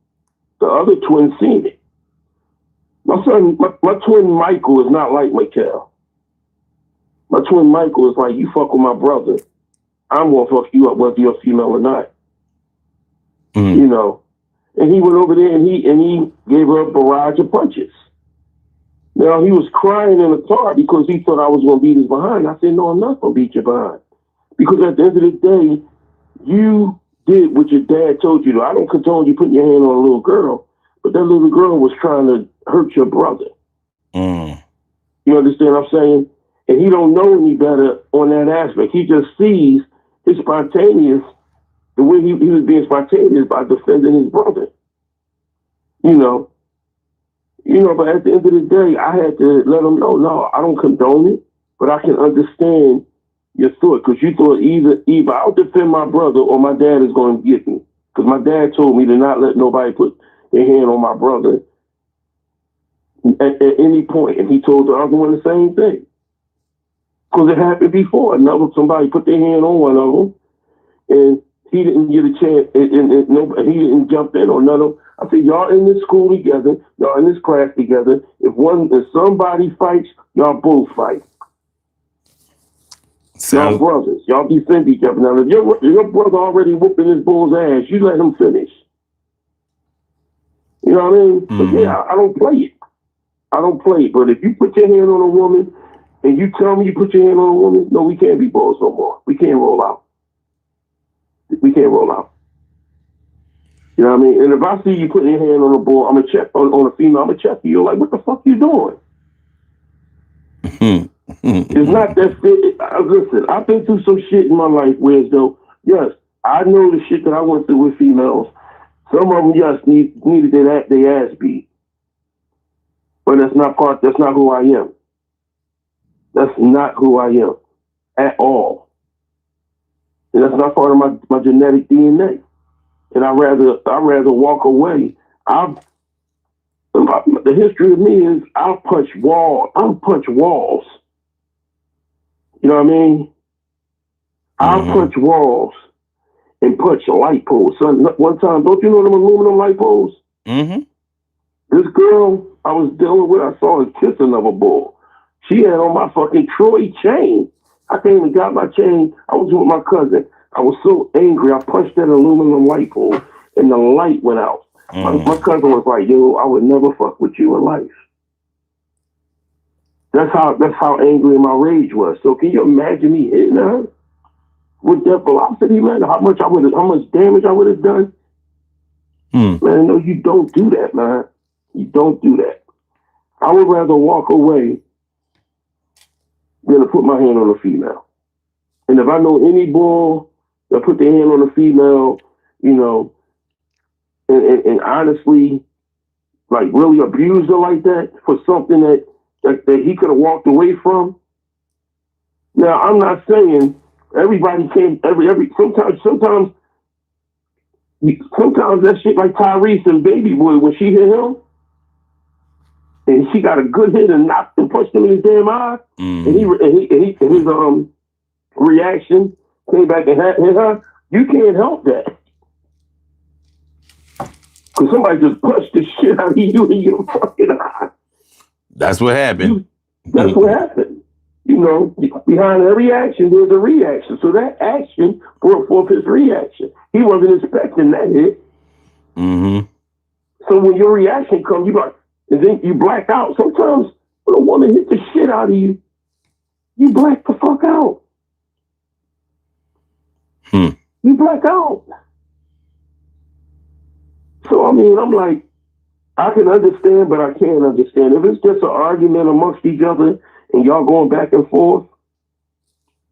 S3: the other twin seen it. My twin Michael is not like Mikhail. My twin Michael is like, you fuck with my brother, I'm going to fuck you up whether you're female or not. Mm. You know? And he went over there and he gave her a barrage of punches. Now, he was crying in the car because he thought I was going to beat his behind. I said, no, I'm not going to beat your behind. Because at the end of the day, you did what your dad told you to. I don't condone you putting your hand on a little girl, but that little girl was trying to hurt your brother. Mm. You understand what I'm saying? And he don't know any better on that aspect. He just sees his spontaneous, the way he was being spontaneous by defending his brother. You know, but at the end of the day, I had to let him know, no, I don't condone it, but I can understand your thought, because you thought either I'll defend my brother or my dad is going to get me. Because my dad told me to not let nobody put their hand on my brother at any point, and he told the other one the same thing. Because it happened before. Somebody put their hand on one of them, and he didn't get a chance, and he didn't jump in on none of them. I said, y'all in this school together, y'all in this class together. If somebody fights, y'all both fight. Y'all brothers. Y'all defend each other. Now, if your brother already whooping his bull's ass, you let him finish. You know what I mean? Mm-hmm. But yeah, I don't play it. I don't play it. But if you put your hand on a woman and you tell me you put your hand on a woman, no, we can't be boys no more. We can't roll out. We can't roll out. You know what I mean? And if I see you putting your hand on a ball, I'm gonna check on a female. I'm gonna check you. You're like, what the fuck you doing? It's not that fit. Listen, I've been through some shit in my life where, though, yes, I know the shit that I went through with females. Some of them, yes, needed their ass beat, but that's not who I am. That's not who I am at all, and that's not part of my genetic DNA. And I'd rather walk away. The history of me is I'll punch walls. You know what I mean? I'll punch walls and punch light poles. Son, one time, don't you know them aluminum light poles? Mm-hmm. This girl I was dealing with, I saw her kiss another bull. She had on my fucking Troy chain. I came and got my chain. I was with my cousin. I was so angry, I punched that aluminum light pole, and the light went out. My cousin was like, yo, I would never fuck with you in life. That's how angry my rage was. So can you imagine me hitting her with that velocity, man? How much damage I would have done? Man, no, you don't do that, man. You don't do that. I would rather walk away than to put my hand on a female. And if I know any bull that put their hand on a female, you know, and honestly, like really abused her like that for something that he could have walked away from. Now, I'm not saying everybody can't. Sometimes that shit like Tyrese and Baby Boy when she hit him. and she got a good hit and knocked and punched him in his damn eye. And his reaction came back and hit her. You can't help that. Because somebody just punched the shit out of you in your fucking eye.
S1: That's what happened.
S3: That's what happened. You know, behind every action, there's a reaction. So that action brought forth his reaction. He wasn't expecting that hit.
S1: Mm-hmm.
S3: So when your reaction comes, you like, and then you black out. Sometimes when a woman hits the shit out of you, you black the fuck out. You black out. So, I mean, I'm like, I can understand, but I can't understand. If it's just an argument amongst each other and y'all going back and forth,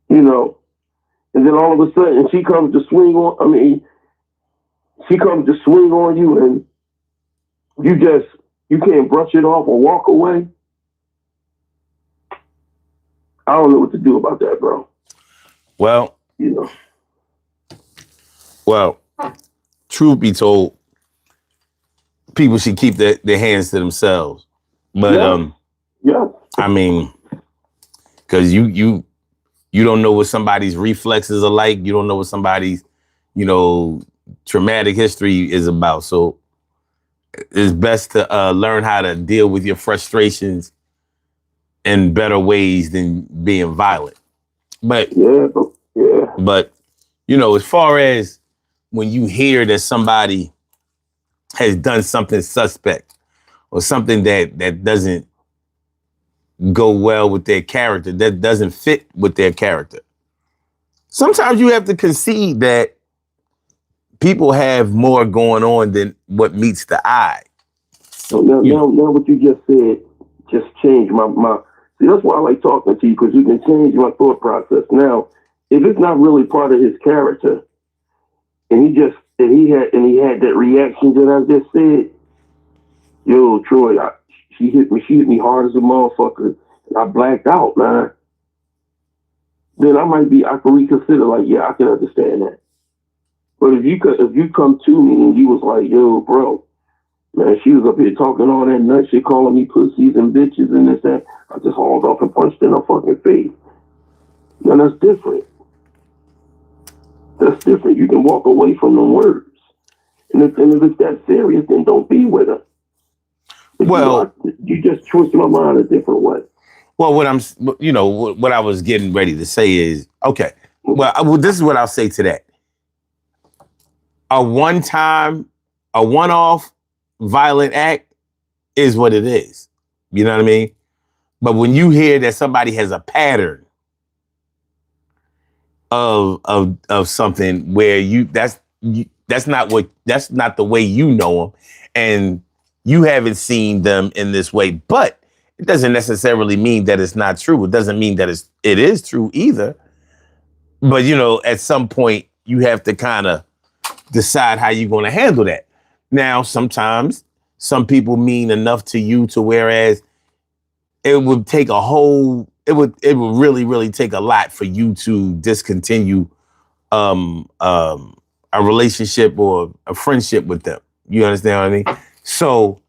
S3: you know, and then all of a sudden she comes to swing on, she comes to swing on you and you can't brush it off or walk away. I don't know what to do about that, bro.
S1: Well,
S3: you know.
S1: Well, truth be told, people should keep their hands to themselves. But
S3: yeah.
S1: I mean, because you don't know what somebody's reflexes are like. You don't know what somebody's, traumatic history is about. So it's best to learn how to deal with your frustrations in better ways than being violent. But as far as when you hear that somebody has done something suspect or something that doesn't go well with their character, that doesn't fit with their character, sometimes you have to concede that people have more going on than what meets the eye.
S3: So now what you just said just changed my see, that's why I like talking to you, because you can change my thought process. Now, if it's not really part of his character, and he had that reaction that I just said, yo, Troy, she hit me hard as a motherfucker, and I blacked out, man. Then I can reconsider, like, yeah, I can understand that. But if you come to me and you was like, yo, bro, man, she was up here talking all that nut shit, calling me pussies and bitches and this, that, I just hauled off and punched in her fucking face. Now that's different. That's different. You can walk away from the words. And if it's that serious, then don't be with her. But you just twist my mind a different way.
S1: Well, what I was getting ready to say is, okay, well, this is what I'll say to that. A one-off violent act is what it is. You know what I mean? But when you hear that somebody has a pattern of something where that's not the way you know them, and you haven't seen them in this way, but it doesn't necessarily mean that it's not true. It doesn't mean that it is true either. But at some point you have to kind of decide how you're going to handle that. Now, sometimes some people mean enough to you to whereas it would take it would really, really take a lot for you to discontinue a relationship or a friendship with them. You understand what I mean? So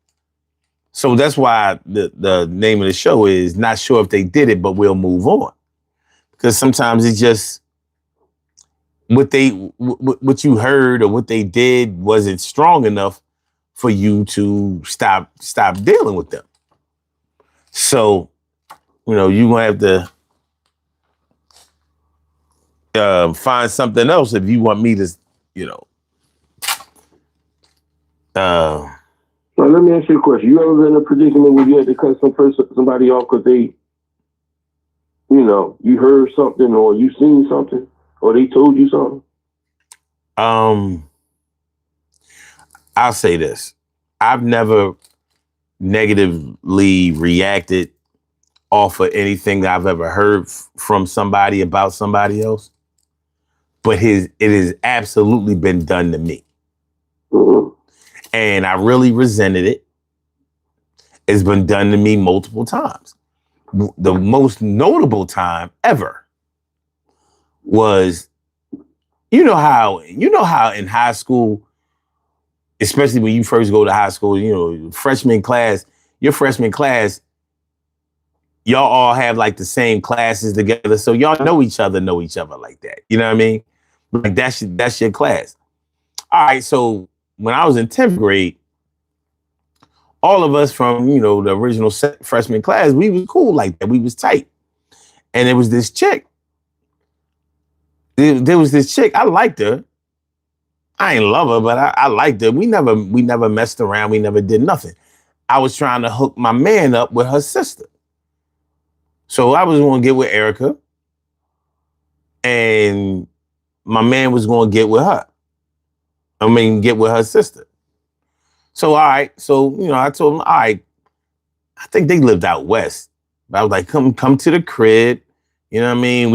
S1: that's why the name of the show is Not Sure If They Did It, But We'll Move On. Because sometimes it's just what you heard or what they did wasn't strong enough for you to stop dealing with them. So, you're going to have to find something else if you want me to,
S3: Now, let me ask you a question. You ever been in a predicament where you had to cut somebody off because they, you heard something or you seen something or they told you something?
S1: I'll say this. I've never negatively reacted off of anything that I've ever heard from somebody about somebody else, but it has absolutely been done to me.
S3: Mm-hmm.
S1: And I really resented it. It's been done to me multiple times. The most notable time ever was, how in high school, especially when you first go to high school, freshman class, your freshman class, y'all all have like the same classes together. So y'all know each other like that. You know what I mean? Like that's your class. All right. So when I was in 10th grade, all of us from, the original freshman class, we was cool like that. We was tight. And there was this chick. There was this chick. I liked her. I ain't love her, but I liked her. We never messed around. We never did nothing. I was trying to hook my man up with her sister. So I was going to get with Erica, and my man was going to get with her. Get with her sister. So, all right. So, I told him, all right, I think they lived out west. But I was like, come to the crib. You know what I mean?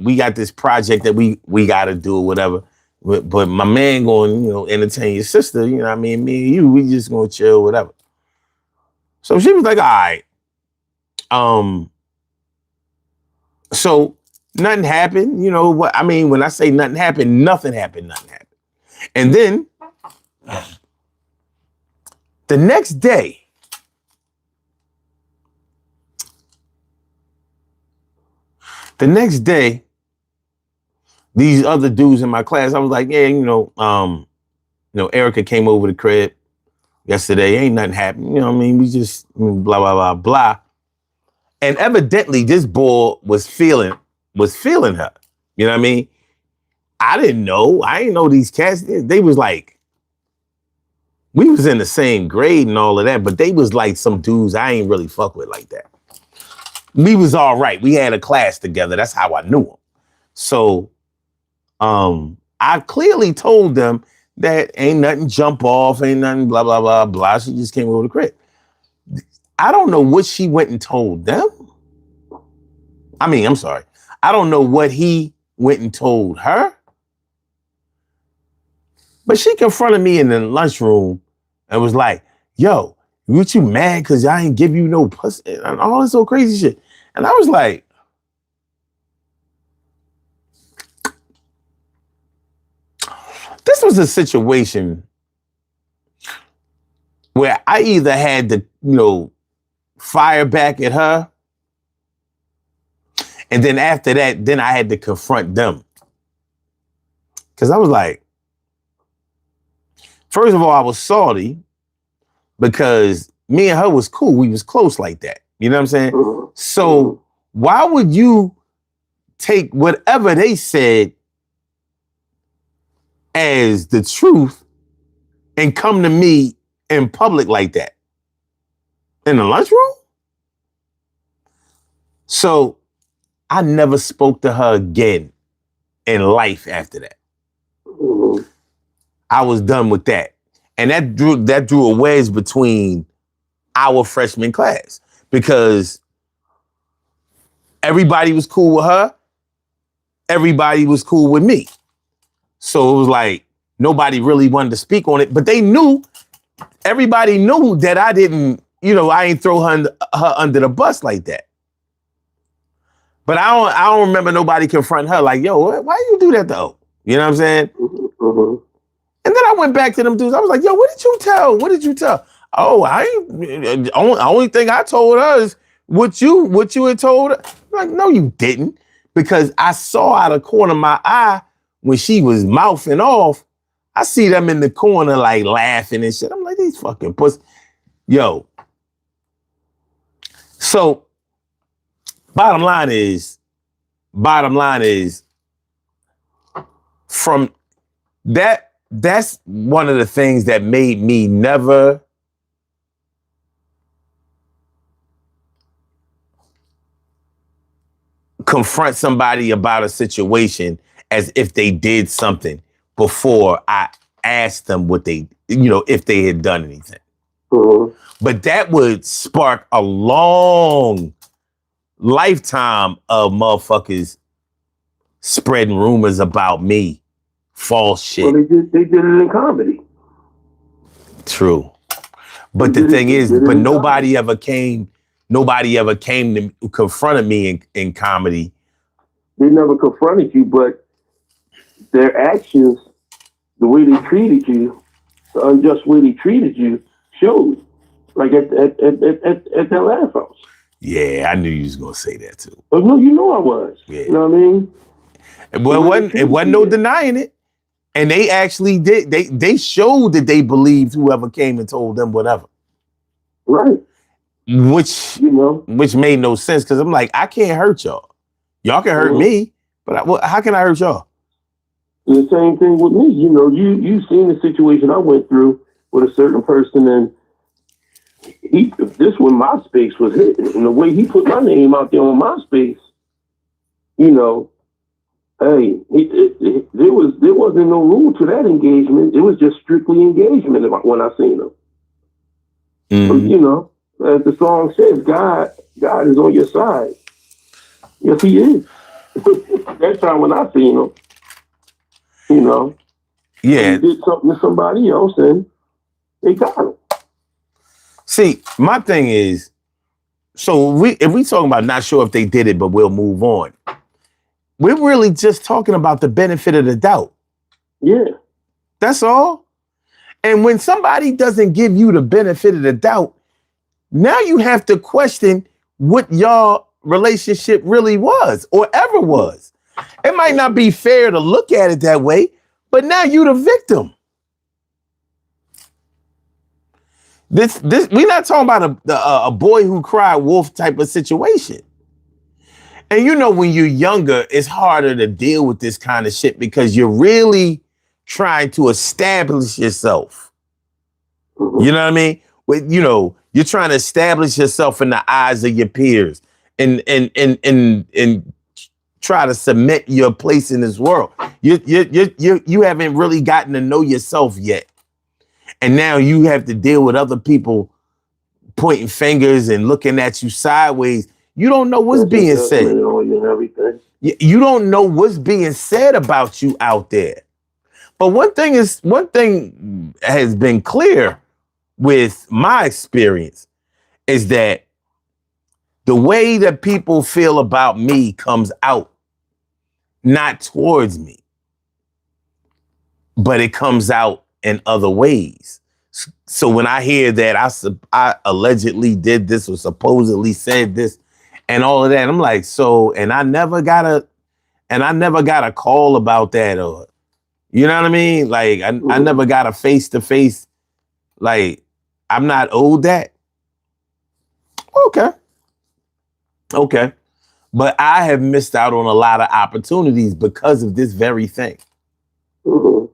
S1: We got this project that we got to do or whatever. But my man going, entertain your sister. You know what I mean? Me and you, we just going to chill, whatever. So she was like, all right. So nothing happened. You know what? I mean, when I say nothing happened, nothing happened. And then the next day, these other dudes in my class, I was like, yeah, Erica came over the crib yesterday. Ain't nothing happened. You know what I mean? We just blah, blah, blah, blah. And evidently this boy was feeling her. You know what I mean? I didn't know. I didn't know these cats. They was like, we was in the same grade and all of that, but they was like some dudes I ain't really fuck with like that. We was all right. We had a class together. That's how I knew them. So I clearly told them that ain't nothing jump off, ain't nothing blah, blah, blah, blah. She just came over the crib. I don't know what she went and told them. I'm sorry. I don't know what he went and told her. But she confronted me in the lunchroom and was like, yo, what you mad because I ain't give you no pussy and all this old crazy shit. And I was like, this was a situation where I either had to, fire back at her. And then after that, then I had to confront them. Because I was like, first of all, I was salty because me and her was cool. We was close like that. You know what I'm saying? So why would you take whatever they said as the truth and come to me in public like that? In the lunchroom? So I never spoke to her again in life after that. I was done with that. And that drew a wedge between our freshman class because everybody was cool with her. Everybody was cool with me. So it was like nobody really wanted to speak on it, but everybody knew that I didn't, I ain't throw her under the bus like that. But I don't remember nobody confronting her like, yo, why you do that though? You know what I'm saying? Mm-hmm. And then I went back to them dudes. I was like, yo, what did you tell? Oh, only thing I told her is what you had told her. I'm like, no, you didn't. Because I saw out of the corner of my eye when she was mouthing off, I see them in the corner like laughing and shit. I'm like, these fucking pussy. Yo. So bottom line is from that's one of the things that made me never confront somebody about a situation as if they did something before I asked them what they, if they had done anything. Mm-hmm. But that would spark a long lifetime of motherfuckers spreading rumors about me. False shit.
S3: Well, they did it in comedy.
S1: True. But the thing is, but nobody ever came to confront me in comedy.
S3: They never confronted you, but their actions, the way they treated you, the unjust way they treated you, showed. like at that last house.
S1: Yeah, I knew you was gonna say that too.
S3: But no, you know I was.
S1: Yeah.
S3: You know what I mean?
S1: Well, it wasn't no denying it. And they actually did. They showed that they believed whoever came and told them whatever.
S3: Right.
S1: Which made no sense because I'm like, I can't hurt y'all. Y'all can hurt me, but how can I hurt y'all?
S3: The same thing with me. You know, you seen the situation I went through with a certain person, and this when MySpace was hitting, and the way he put my name out there on MySpace, you know, hey, there wasn't no rule to that engagement. It was just strictly engagement when I seen him.
S1: Mm-hmm.
S3: But, you know, as the song says, God is on your side. Yes, he is. That time when I seen him, you know,
S1: yeah,
S3: he did something to somebody else and they got him.
S1: See, my thing is, so if we talking about not sure if they did it, but we'll move on. We're really just talking about the benefit of the doubt.
S3: Yeah.
S1: That's all. And when somebody doesn't give you the benefit of the doubt, now you have to question what your relationship really was or ever was. It might not be fair to look at it that way, but now you're the victim. This we're not talking about a boy who cried wolf type of situation. And you know, when you're younger, it's harder to deal with this kind of shit because you're really trying to establish yourself. You know what I mean? You know, you're trying to establish yourself in the eyes of your peers and try to cement your place in this world. You haven't really gotten to know yourself yet. And now you have to deal with other people pointing fingers and looking at you sideways. You don't know what's being said. You don't know what's being said about you out there. But one thing has been clear with my experience is that the way that people feel about me comes out not towards me, but it comes out in other ways. So when I hear that I allegedly did this or supposedly said this and all of that, I'm like, so, and I never got a call about that, or, you know what I mean? Like, I never got a face-to-face, like, I'm not owed that. Okay. But I have missed out on a lot of opportunities because of this very thing.
S3: Mm-hmm.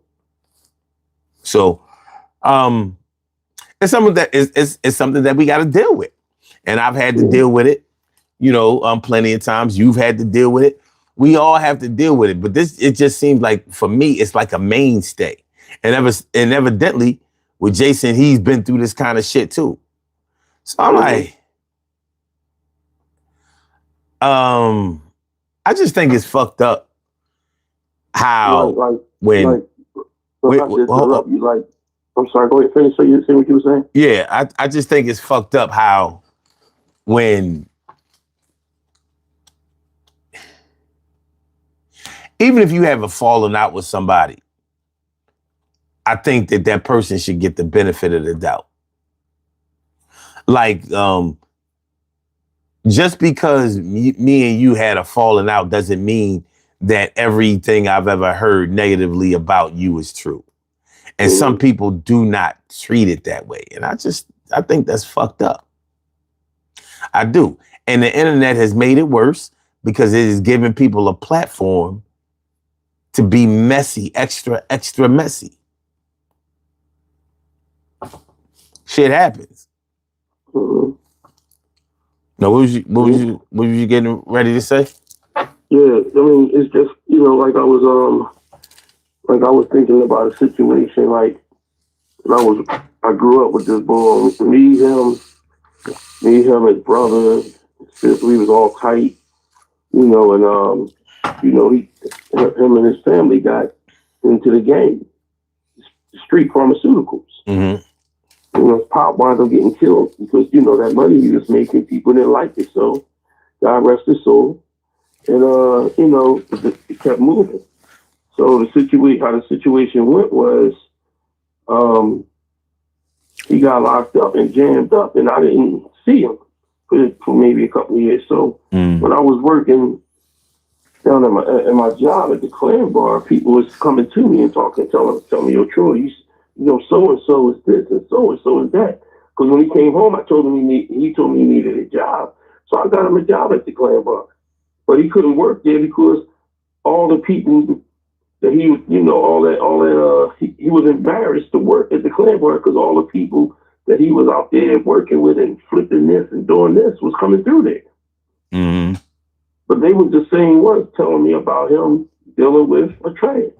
S1: So, it's something that it's something that we got to deal with, and I've had to deal with it. You know, plenty of times. You've had to deal with it. We all have to deal with it. But it just seems like for me, it's like a mainstay. And evidently, with Jason, he's been through this kind of shit too. So I'm like, I just think it's fucked up how
S3: I'm sorry, go ahead, finish. So you say what you were saying?
S1: Yeah, I just think it's fucked up how when even if you have a falling out with somebody, I think that person should get the benefit of the doubt. Like, just because me and you had a falling out doesn't mean that everything I've ever heard negatively about you is true. And some people do not treat it that way. And I think that's fucked up. I do. And the internet has made it worse because it is giving people a platform to be messy, extra messy. Shit happens. No, what was you getting ready to say?
S3: Yeah, I mean, it's just, you know, like I was thinking about a situation, like I grew up with this boy, me, him, his brother, sister, we was all tight, you know, and you know, him and his family got into the game, street pharmaceuticals.
S1: Mm-hmm.
S3: You know, Pop wound up getting killed because, you know, that money he was making, people didn't like it. So God rest his soul. And, you know, it kept moving. So how the situation went was, he got locked up and jammed up, and I didn't see him for maybe a couple of years. So when I was working down at my job at the Clan Bar, people was coming to me and telling me, yo, Troy, you know, so and so is this and so is that. Because when he came home, I told him he told me he needed a job, so I got him a job at the Clan Bar. But he couldn't work there because all the people that he was embarrassed to work at the Clan Bar because all the people that he was out there working with and flipping this and doing this was coming through there.
S1: Mm-hmm.
S3: But they was the same ones telling me about him dealing with a trans.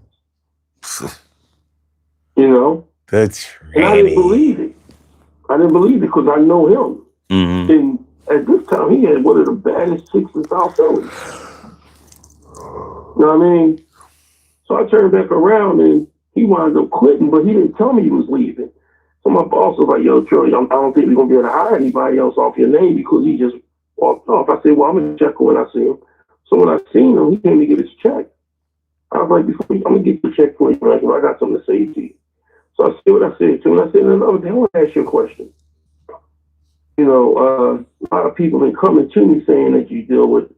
S3: You know?
S1: That's
S3: and I didn't believe it. I didn't believe it because I know him.
S1: Mm-hmm.
S3: And at this time, he had one of the baddest chicks in South Philly. You know what I mean? So I turned back around and he wound up quitting, but he didn't tell me he was leaving. So my boss was like, yo, Troy, I don't think we're going to be able to hire anybody else off your name because he just walked off. I said, well, I'm going to check when I see him. So when I seen him, he came to get his check. I was like, I'm going to get the check for you. I got something to say to you. So I said what I said to him. I said, no, I want to ask you a question. You know, a lot of people been coming to me saying that you deal with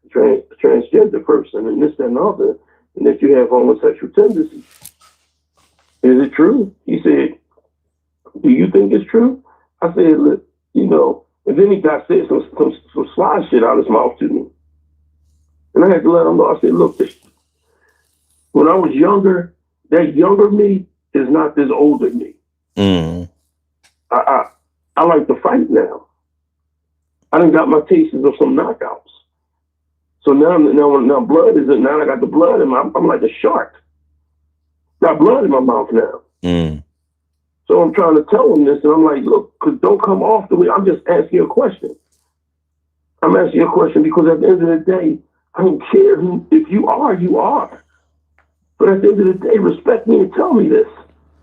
S3: a transgender person and this, that, and the other, and that you have homosexual tendencies. Is it true? He said, do you think it's true? I said, look, you know, and then he got said some sly shit out of his mouth to me. And I had to let him know. I said, look, when I was younger, that younger me is not this older me.
S1: Mm.
S3: I like to fight now. I done got my tastes of some knockouts. So now blood is it. Now I got the blood in my. I'm like a shark. Got blood in my mouth now.
S1: Mm.
S3: So I'm trying to tell him this, and I'm like, look, because don't come off the way. I'm just asking you a question. I'm asking you a question because at the end of the day, I don't care if you are, you are. But at the end of the day, respect me and tell me this.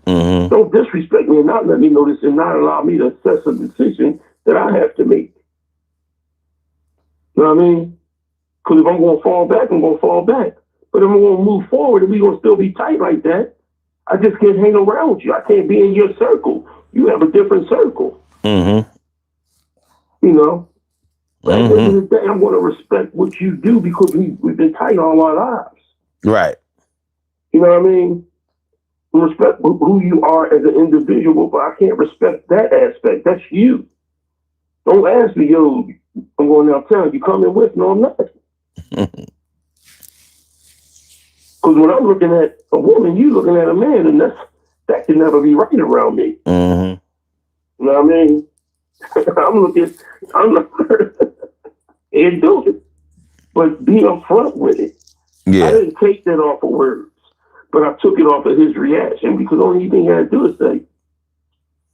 S1: Mm-hmm.
S3: Don't disrespect me and not let me know this and not allow me to assess a decision that I have to make. You know what I mean? Because if I'm going to fall back, I'm going to fall back. But if I'm going to move forward and we're going to still be tight like that, I just can't hang around you. I can't be in your circle. You have a different circle.
S1: Mm-hmm.
S3: You know? But at the end of the day, I'm going to respect what you do because we've been tight all our lives.
S1: Right.
S3: You know what I mean? Respect who you are as an individual, but I can't respect that aspect. That's you. Don't ask me, yo, I'm going downtown. You coming with? No, I'm not. Because when I'm looking at a woman, you looking at a man, and that can never be right around me.
S1: Mm-hmm.
S3: You know what I mean? I'm not and do it, but be upfront with it.
S1: Yeah.
S3: I didn't take that off of words, but I took it off of his reaction because the only thing I had to do is say,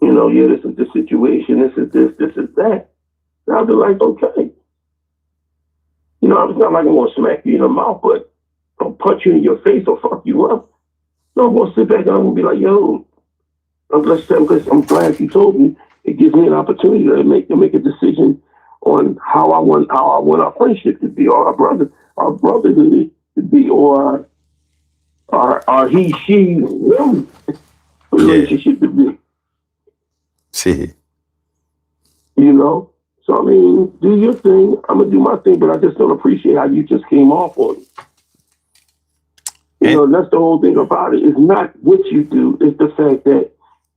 S3: you know, yeah, this is the situation, this is this is that. And I'll be like, okay. You know, it's not like I'm going to smack you in the mouth, but I'll punch you in your face or fuck you up. No, I'm going to sit back and I'm going to be like, yo, I'm glad you told me. It gives me an opportunity to make a decision on how I want our friendship to be, or our brotherhood to be, or our he, she, them relationship to be.
S1: See.
S3: You know? So, I mean, do your thing. I'm going to do my thing, but I just don't appreciate how you just came off on it. You know, that's the whole thing about it. It's not what you do. It's the fact that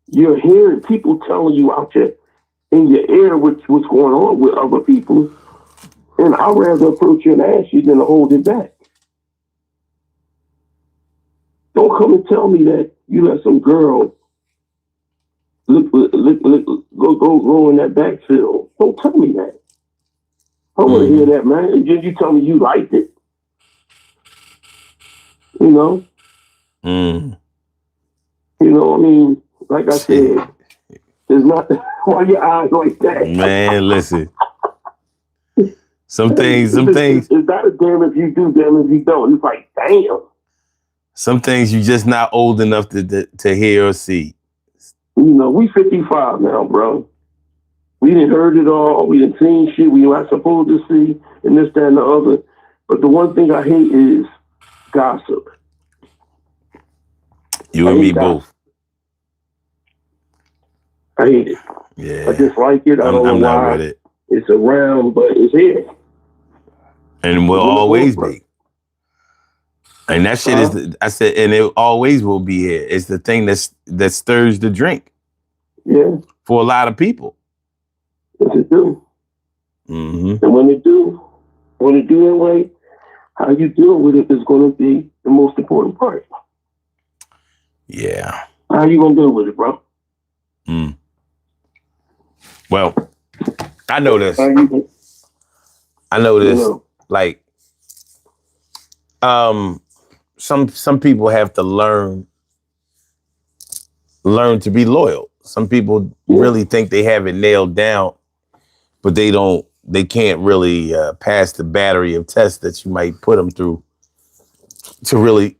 S3: you're hearing people telling you out there in your ear what's going on with other people. And I'd rather approach you and ask you than to hold it back. Don't come and tell me that you let some girl go in that backfield. Don't tell me that. I don't want to hear that, man. And you tell me you liked it. You know?
S1: Mm.
S3: You know, I mean, like I said, there's not why your eyes like that.
S1: Man, listen. Some things.
S3: It's not a damn if you do, damn if you don't. It's like, damn.
S1: Some things you just not old enough to hear or see.
S3: You know, we 55 now, bro. We didn't heard it all. We didn't seen shit we not supposed to see, and this, that, and the other. But the one thing I hate is gossip.
S1: You and me both.
S3: I hate it.
S1: Yeah.
S3: I dislike it. I don't know
S1: I'm not with
S3: why
S1: it.
S3: it's around, but it's here.
S1: And will
S3: It's in the
S1: always
S3: forefront.
S1: be. And that shit I said, and it always will be here. It's the thing that stirs the drink
S3: Yeah,
S1: for a lot of people.
S3: yes it do.
S1: Mm-hmm.
S3: And when it do that way, how you deal with it is going to be the most important part.
S1: Yeah.
S3: How you going to deal with it, bro?
S1: Mm. Well, I know this.
S3: How you,
S1: I know
S3: you
S1: this.
S3: know,
S1: Like, some people have to learn to be loyal. Some people
S3: yeah,
S1: really think they have it nailed down, but they don't. They can't really pass the battery of tests that you might put them through to really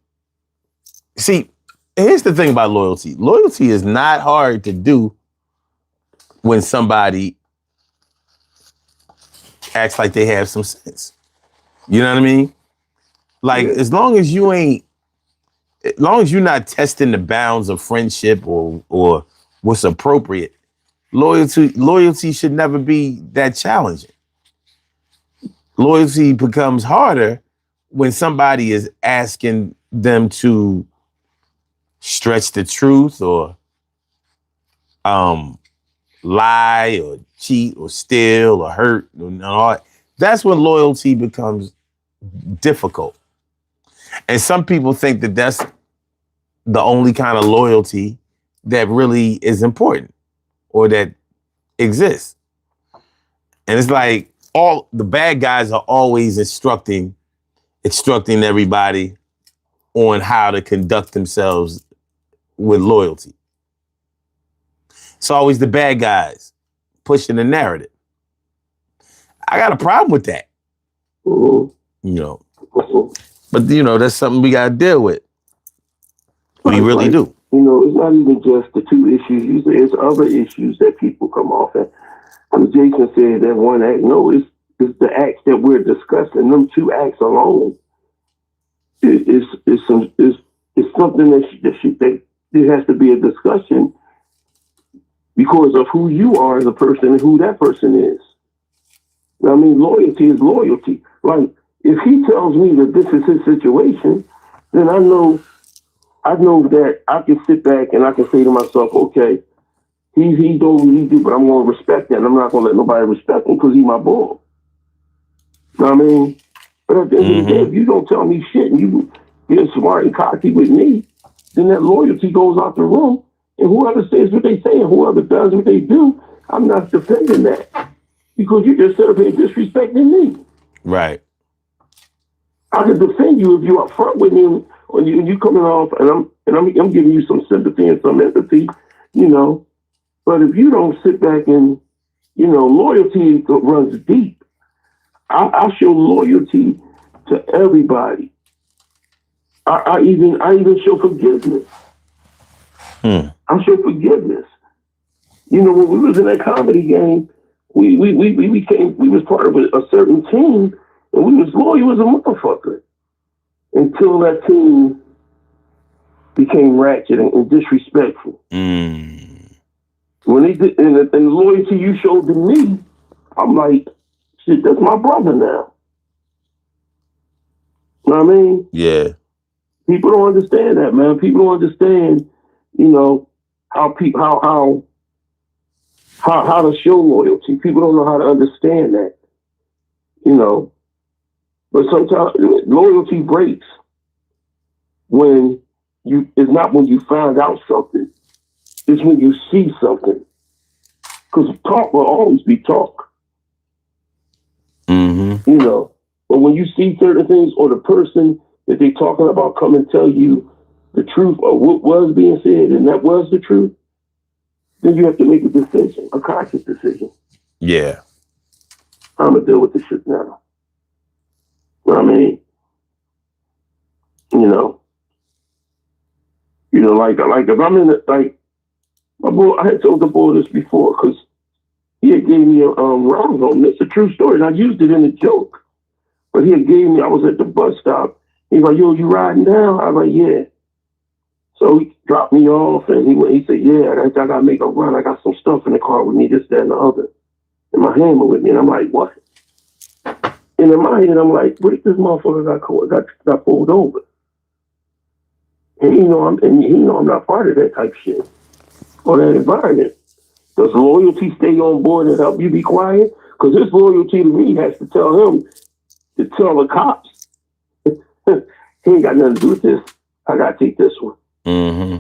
S1: see. Here's the thing about loyalty. Loyalty is not hard to do when somebody acts like they have some sense. You know what I mean? Like,
S3: yeah,
S1: as long as you're not testing the bounds of friendship or what's appropriate, loyalty should never be that challenging. Loyalty becomes harder when somebody is asking them to stretch the truth or um lie or cheat or steal or hurt and all that. That's when loyalty becomes difficult. And some people think that that's the only kind of loyalty that really is important or that exists. And it's like all the bad guys are always instructing everybody on how to conduct themselves with loyalty. It's always the bad guys pushing the narrative. I got a problem with that,
S3: mm-hmm.
S1: you know.
S3: Mm-hmm.
S1: But that's something we gotta deal with. We really
S3: Like,
S1: do.
S3: it's not even just the two issues. Usually, it's other issues that people come off at. When Jason said that one act, no, it's the acts that we're discussing. Them two acts alone is something that there has to be a discussion because of who you are as a person and who that person is. I mean, loyalty is loyalty. Like, if he tells me that this is his situation, then I know that I can sit back and I can say to myself, okay, he told me he do, but I'm going to respect that. And I'm not going to let nobody respect him because he's my boy. You know what I mean? But at the end of the day, if you don't tell me shit and you get smart and cocky with me, then that loyalty goes out the room. And whoever says what they say and whoever does what they do, I'm not defending that because you just sit up here disrespecting me.
S1: Right.
S3: I can defend you if you're upfront with me when you coming off and I'm giving you some sympathy and some empathy, But if you don't sit back and loyalty runs deep. I show loyalty to everybody. I even show forgiveness. I show forgiveness. When we was in that comedy game, we was part of a certain team, and we was loyal as a motherfucker until that team became ratchet and disrespectful. When they did, and the loyalty you showed to me, I'm like, shit, that's my brother now. You know what I mean?
S1: Yeah.
S3: People don't understand that, man. People don't understand, how to show loyalty. People don't know how to understand that, But sometimes loyalty breaks when it's not when you find out something. It's when you see something. Because talk will always be talk. But when you see certain things or the person that they're talking about come and tell you the truth of what was being said and that was the truth, then you have to make a decision, a conscious decision.
S1: Yeah.
S3: I'm going to deal with this shit now. You know what I mean? Like if I'm in it, like, my boy, I had told the boy this before because he had gave me a ride home. It's a true story, and I used it in a joke. But he had gave me, I was at the bus stop. He's like, yo, you riding down? I was like, yeah. So he dropped me off, and he said, "Yeah, I gotta make a run. I got some stuff in the car with me, this, that, and the other, and my hammer with me." And I'm like, "What?" And in my head, I'm like, "What if this motherfucker got pulled over?" And he know I'm not part of that type shit or that environment. Does loyalty stay on board and help you be quiet? Because his loyalty to me has to tell him to tell the cops, he ain't got nothing to do with this. I gotta take this one.
S1: Mm-hmm.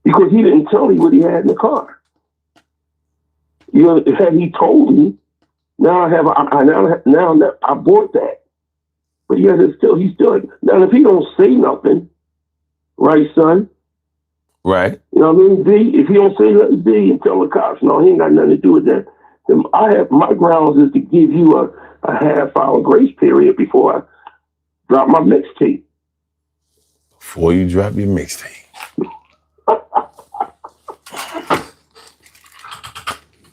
S3: Because he didn't tell me what he had in the car. You know, had he told me, now I bought that. But yeah, he's still now if he don't say nothing, right, son?
S1: Right.
S3: You know what I mean? D, if he don't say nothing, D, and tell the cops, no, he ain't got nothing to do with that. Then my grounds is to give you a half-hour grace period before I drop my mixtape.
S1: Before you drop your mixtape.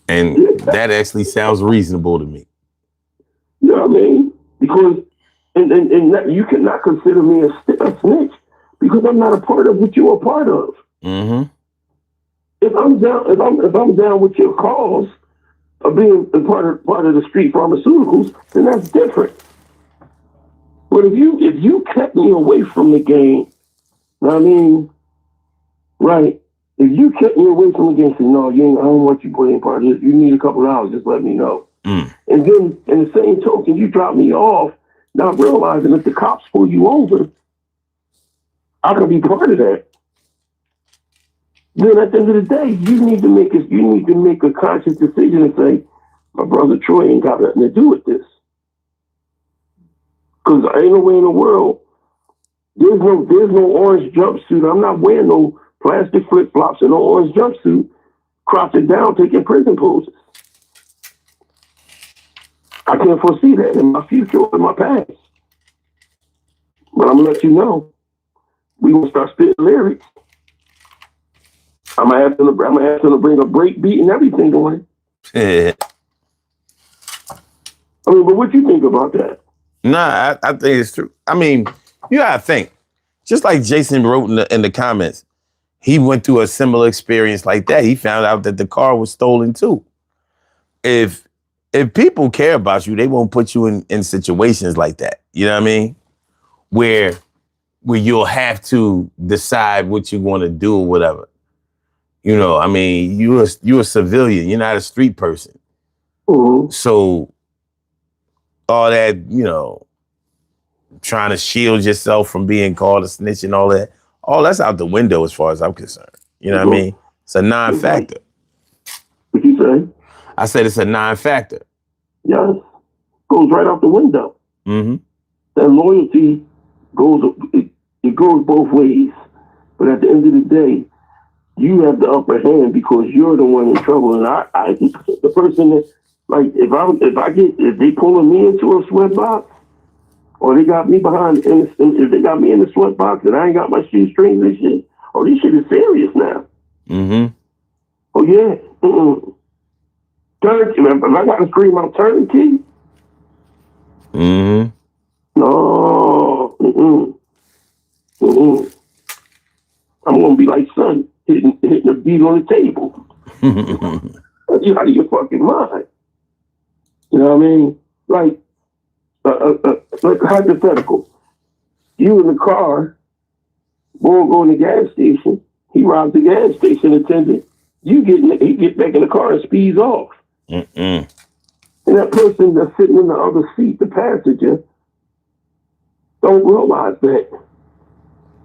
S1: And that actually sounds reasonable to me.
S3: You know what I mean? Because and that, you cannot consider me a snitch because I'm not a part of what you're a part of.
S1: Mm-hmm.
S3: If I'm down with your cause of being part of the street pharmaceuticals, then that's different. But if you kept me away from the game, I mean, right? If you kept me away from the game, say, no, I don't want you playing part of this. You need a couple of hours, just let me know.
S1: Mm.
S3: And then, in the same token, you drop me off, not realizing if the cops pull you over, I could be part of that. Then at the end of the day, you need to make a conscious decision and say, my brother Troy ain't got nothing to do with this. Because ain't no way in the world, there's no orange jumpsuit. I'm not wearing no plastic flip flops and no orange jumpsuit, cropping down, taking prison poses. I can't foresee that in my future or in my past. But I'm gonna let you know, we gonna start spitting lyrics. I'm gonna ask them to bring a break beat and everything on it. I mean, but what you think about that?
S1: Nah, I think it's true. I mean, you gotta think. Just like Jason wrote in the comments, he went through a similar experience like that. He found out that the car was stolen too. If people care about you, they won't put you in situations like that. You know what I mean? Where you'll have to decide what you want to do or whatever. You know, I mean, you're a civilian. You're not a street person.
S3: Mm-hmm.
S1: So all that, trying to shield yourself from being called a snitch and all that's out the window as far as I'm concerned. You know what I mean? It's a non-factor.
S3: What you say?
S1: I said it's a non-factor.
S3: Yes. Goes right out the window.
S1: Mm-hmm.
S3: That loyalty it goes both ways. But at the end of the day, you have the upper hand because you're the one in trouble. And I the person that, like, if they pulling me into a sweat box, or they got me if they got me in the sweat box and I ain't got my shoestrings and shit, oh, this shit is serious now.
S1: Mm-hmm.
S3: Oh yeah. Mm-mm. Turnkey. If I got to scream out turnkey.
S1: Mm-hmm.
S3: No. Mm-mm. Mm-mm. I'm gonna be like son hitting a beat on the table. You out of your fucking mind. You know what I mean? Like hypothetical. You in the car, boy go in the gas station. He robs the gas station attendant. He get back in the car and speeds off.
S1: Mm-mm.
S3: And that person that's sitting in the other seat, the passenger, don't realize that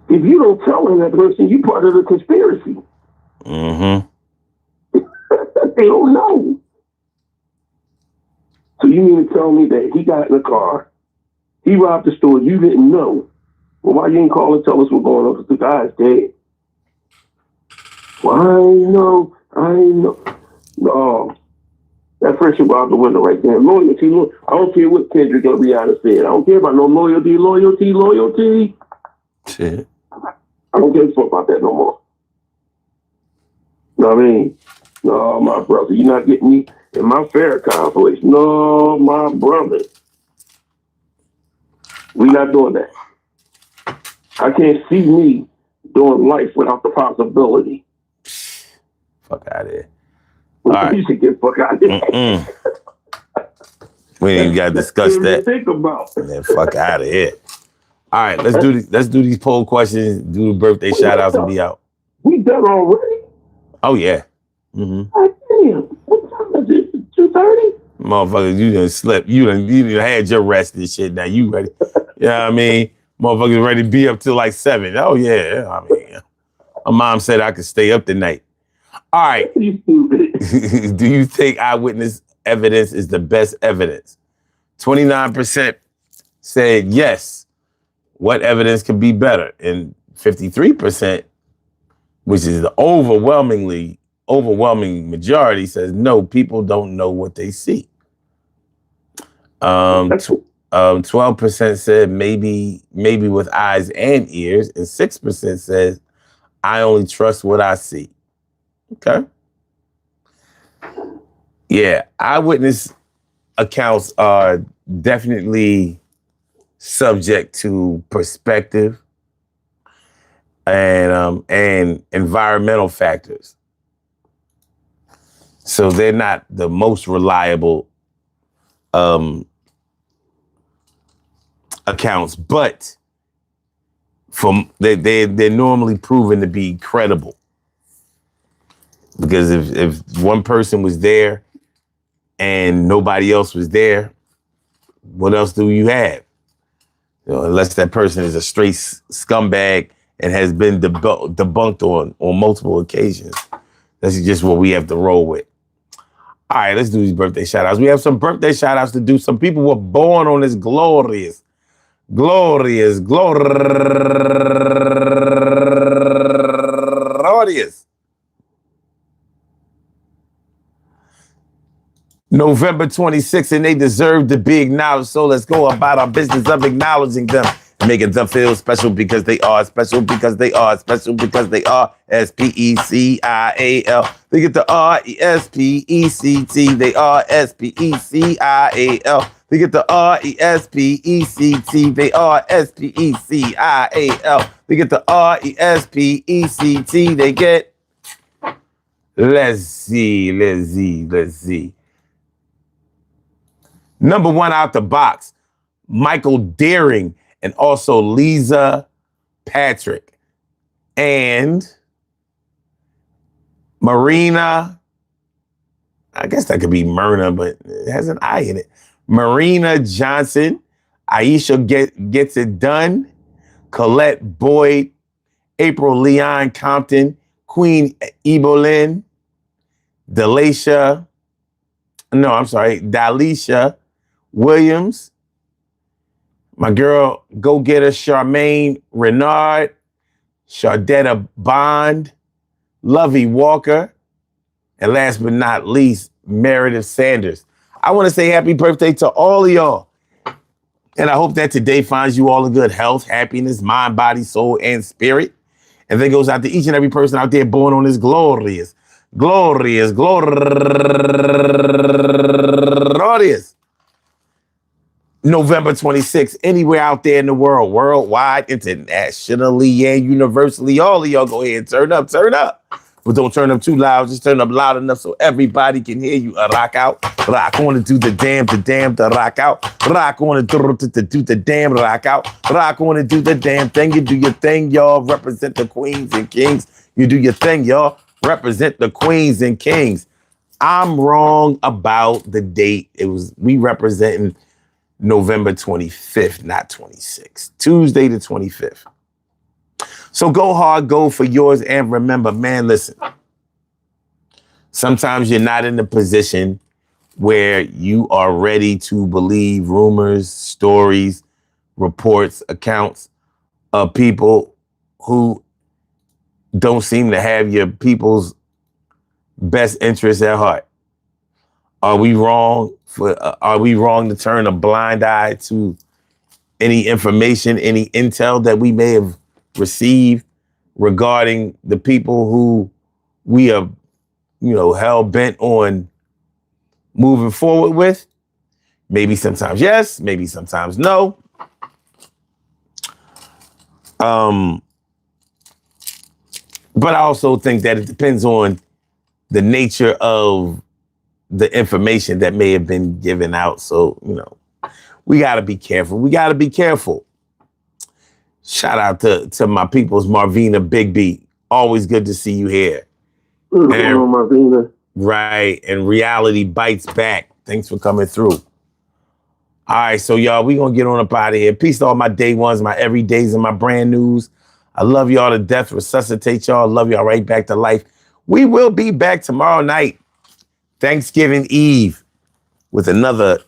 S3: if you don't tell that person, you part of the conspiracy.
S1: Mm-hmm.
S3: They don't know. So you mean to tell me that he got in the car, he robbed the store, you didn't know? Well, why you ain't call and tell us what's going on? Because the guy's dead. Well, I know. No. That friendship out the window right there. Loyalty. I don't care what Kendrick or Rihanna said. I don't care about no loyalty.
S1: Shit.
S3: I don't give a fuck about that no more. You know what I mean? No, my brother, you're not getting me in my fair conflicts. No, my brother. We not doing that. I can't see me doing life without the possibility.
S1: Fuck out of here. All right.
S3: You should get fuck out of here.
S1: We ain't even got to discuss that.
S3: Think about.
S1: Man, fuck out of here. All right, let's do these poll questions, do the birthday shout outs and be out.
S3: We done already?
S1: Oh yeah.
S3: Damn. What time is it? 2:30?
S1: Motherfucker, you done slept. You done had your rest and shit. Now you ready. You know what I mean? Motherfuckers ready to be up till like 7. Oh yeah. I mean, my mom said I could stay up tonight. All right.
S3: You stupid.
S1: Do you think eyewitness evidence is the best evidence? 29% said yes. What evidence could be better? And 53%, which is the overwhelming majority, says no, people don't know what they see. 12% said maybe with eyes and ears, and 6% says I only trust what I see. Okay. Yeah, eyewitness accounts are definitely subject to perspective and environmental factors. So they're not the most reliable accounts, but they're normally proven to be credible. Because if one person was there and nobody else was there, what else do you have? You know, unless that person is a straight scumbag and has been debunked on multiple occasions. That's just what we have to roll with. All right, let's do these birthday shout outs. We have some birthday shout outs to do. Some people were born on this glorious November 26th, and they deserve to be acknowledged. So let's go about our business of acknowledging them, making them feel special because they are special, because they are special, because they are SPECIAL. They get the RESPECT. They are SPECIAL. They get the RESPECT. They are SPECIAL. They get the RESPECT. They get. Let's see. Number 1 out the box, Michael Deering, and also Lisa Patrick. And Marina, I guess that could be Myrna, but it has an I in it. Marina Johnson, Aisha Gets It Done, Colette Boyd, April Leon Compton, Queen Ebolyn, Dalisha Williams, my girl go-getter Charmaine Renard, Shardetta Bond, Lovey Walker, and last but not least, Meredith Sanders. I want to say happy birthday to all of y'all. And I hope that today finds you all in good health, happiness, mind, body, soul, and spirit. And then goes out to each and every person out there born on this glorious November 26th, anywhere out there in the world, worldwide, internationally, and universally. All of y'all go ahead and turn up. But don't turn up too loud. Just turn up loud enough so everybody can hear you. Rock out. Rock on to do the damn, to rock out. Rock on to do the damn, rock out. Rock on to do the damn thing. You do your thing, y'all. Represent the queens and kings. You do your thing, y'all. Represent the queens and kings. I'm wrong about the date. We representing November 25th, not 26th. Tuesday the 25th. So go hard, go for yours, and remember, man, listen. Sometimes you're not in the position where you are ready to believe rumors, stories, reports, accounts of people who don't seem to have your people's best interests at heart. Are we wrong to turn a blind eye to any information, any intel that we may have received regarding the people who we are, hell bent on moving forward with? Maybe sometimes yes, maybe sometimes no. But I also think that it depends on the nature of the information that may have been given out. So, we got to be careful. We got to be careful. Shout out to my people's Marvina Bigby. Always good to see you here.
S3: Marvina.
S1: Right. And reality bites back. Thanks for coming through. All right. So, y'all, we going to get on up out of here. Peace to all my day ones, my everydays, and my brand news. I love y'all to death. Resuscitate y'all. Love y'all right back to life. We will be back tomorrow night, Thanksgiving Eve, with another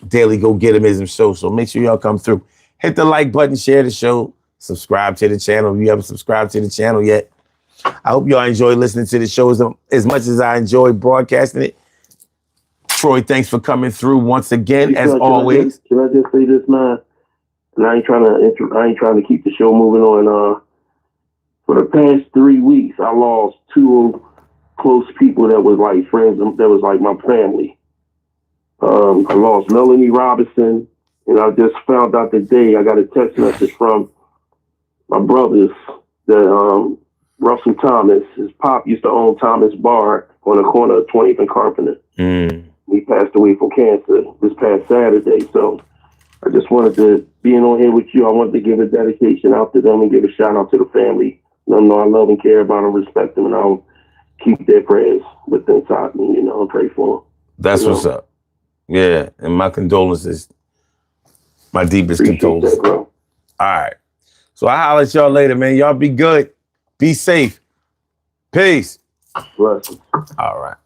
S1: Daily Go Getimism show. So make sure y'all come through. Hit the like button, share the show, subscribe to the channel if you haven't subscribed to the channel yet. I hope y'all enjoy listening to the show as much as I enjoy broadcasting it. Troy, thanks for coming through once again, as always.
S3: Can I just say this, man? And I ain't trying to keep the show moving on. For the past 3 weeks, I lost two close people that was like friends, that was like my family. I lost Melanie Robinson, and I just found out today I got a text message from my brothers that Russell Thomas, his pop used to own Thomas Bar on the corner of 20th and Carpenter. He passed away from cancer this past Saturday. So I just wanted to, being on here with you, I wanted to give a dedication out to them and give a shout out to the family. Let them know I love and care about them, respect them, and I'll keep their prayers within inside me, and pray for them.
S1: That's what's up. Yeah, and my condolences, my deepest condolences.
S3: That, bro.
S1: All right. So I'll holler at y'all later, man. Y'all be good. Be safe. Peace.
S3: Blessings.
S1: All right.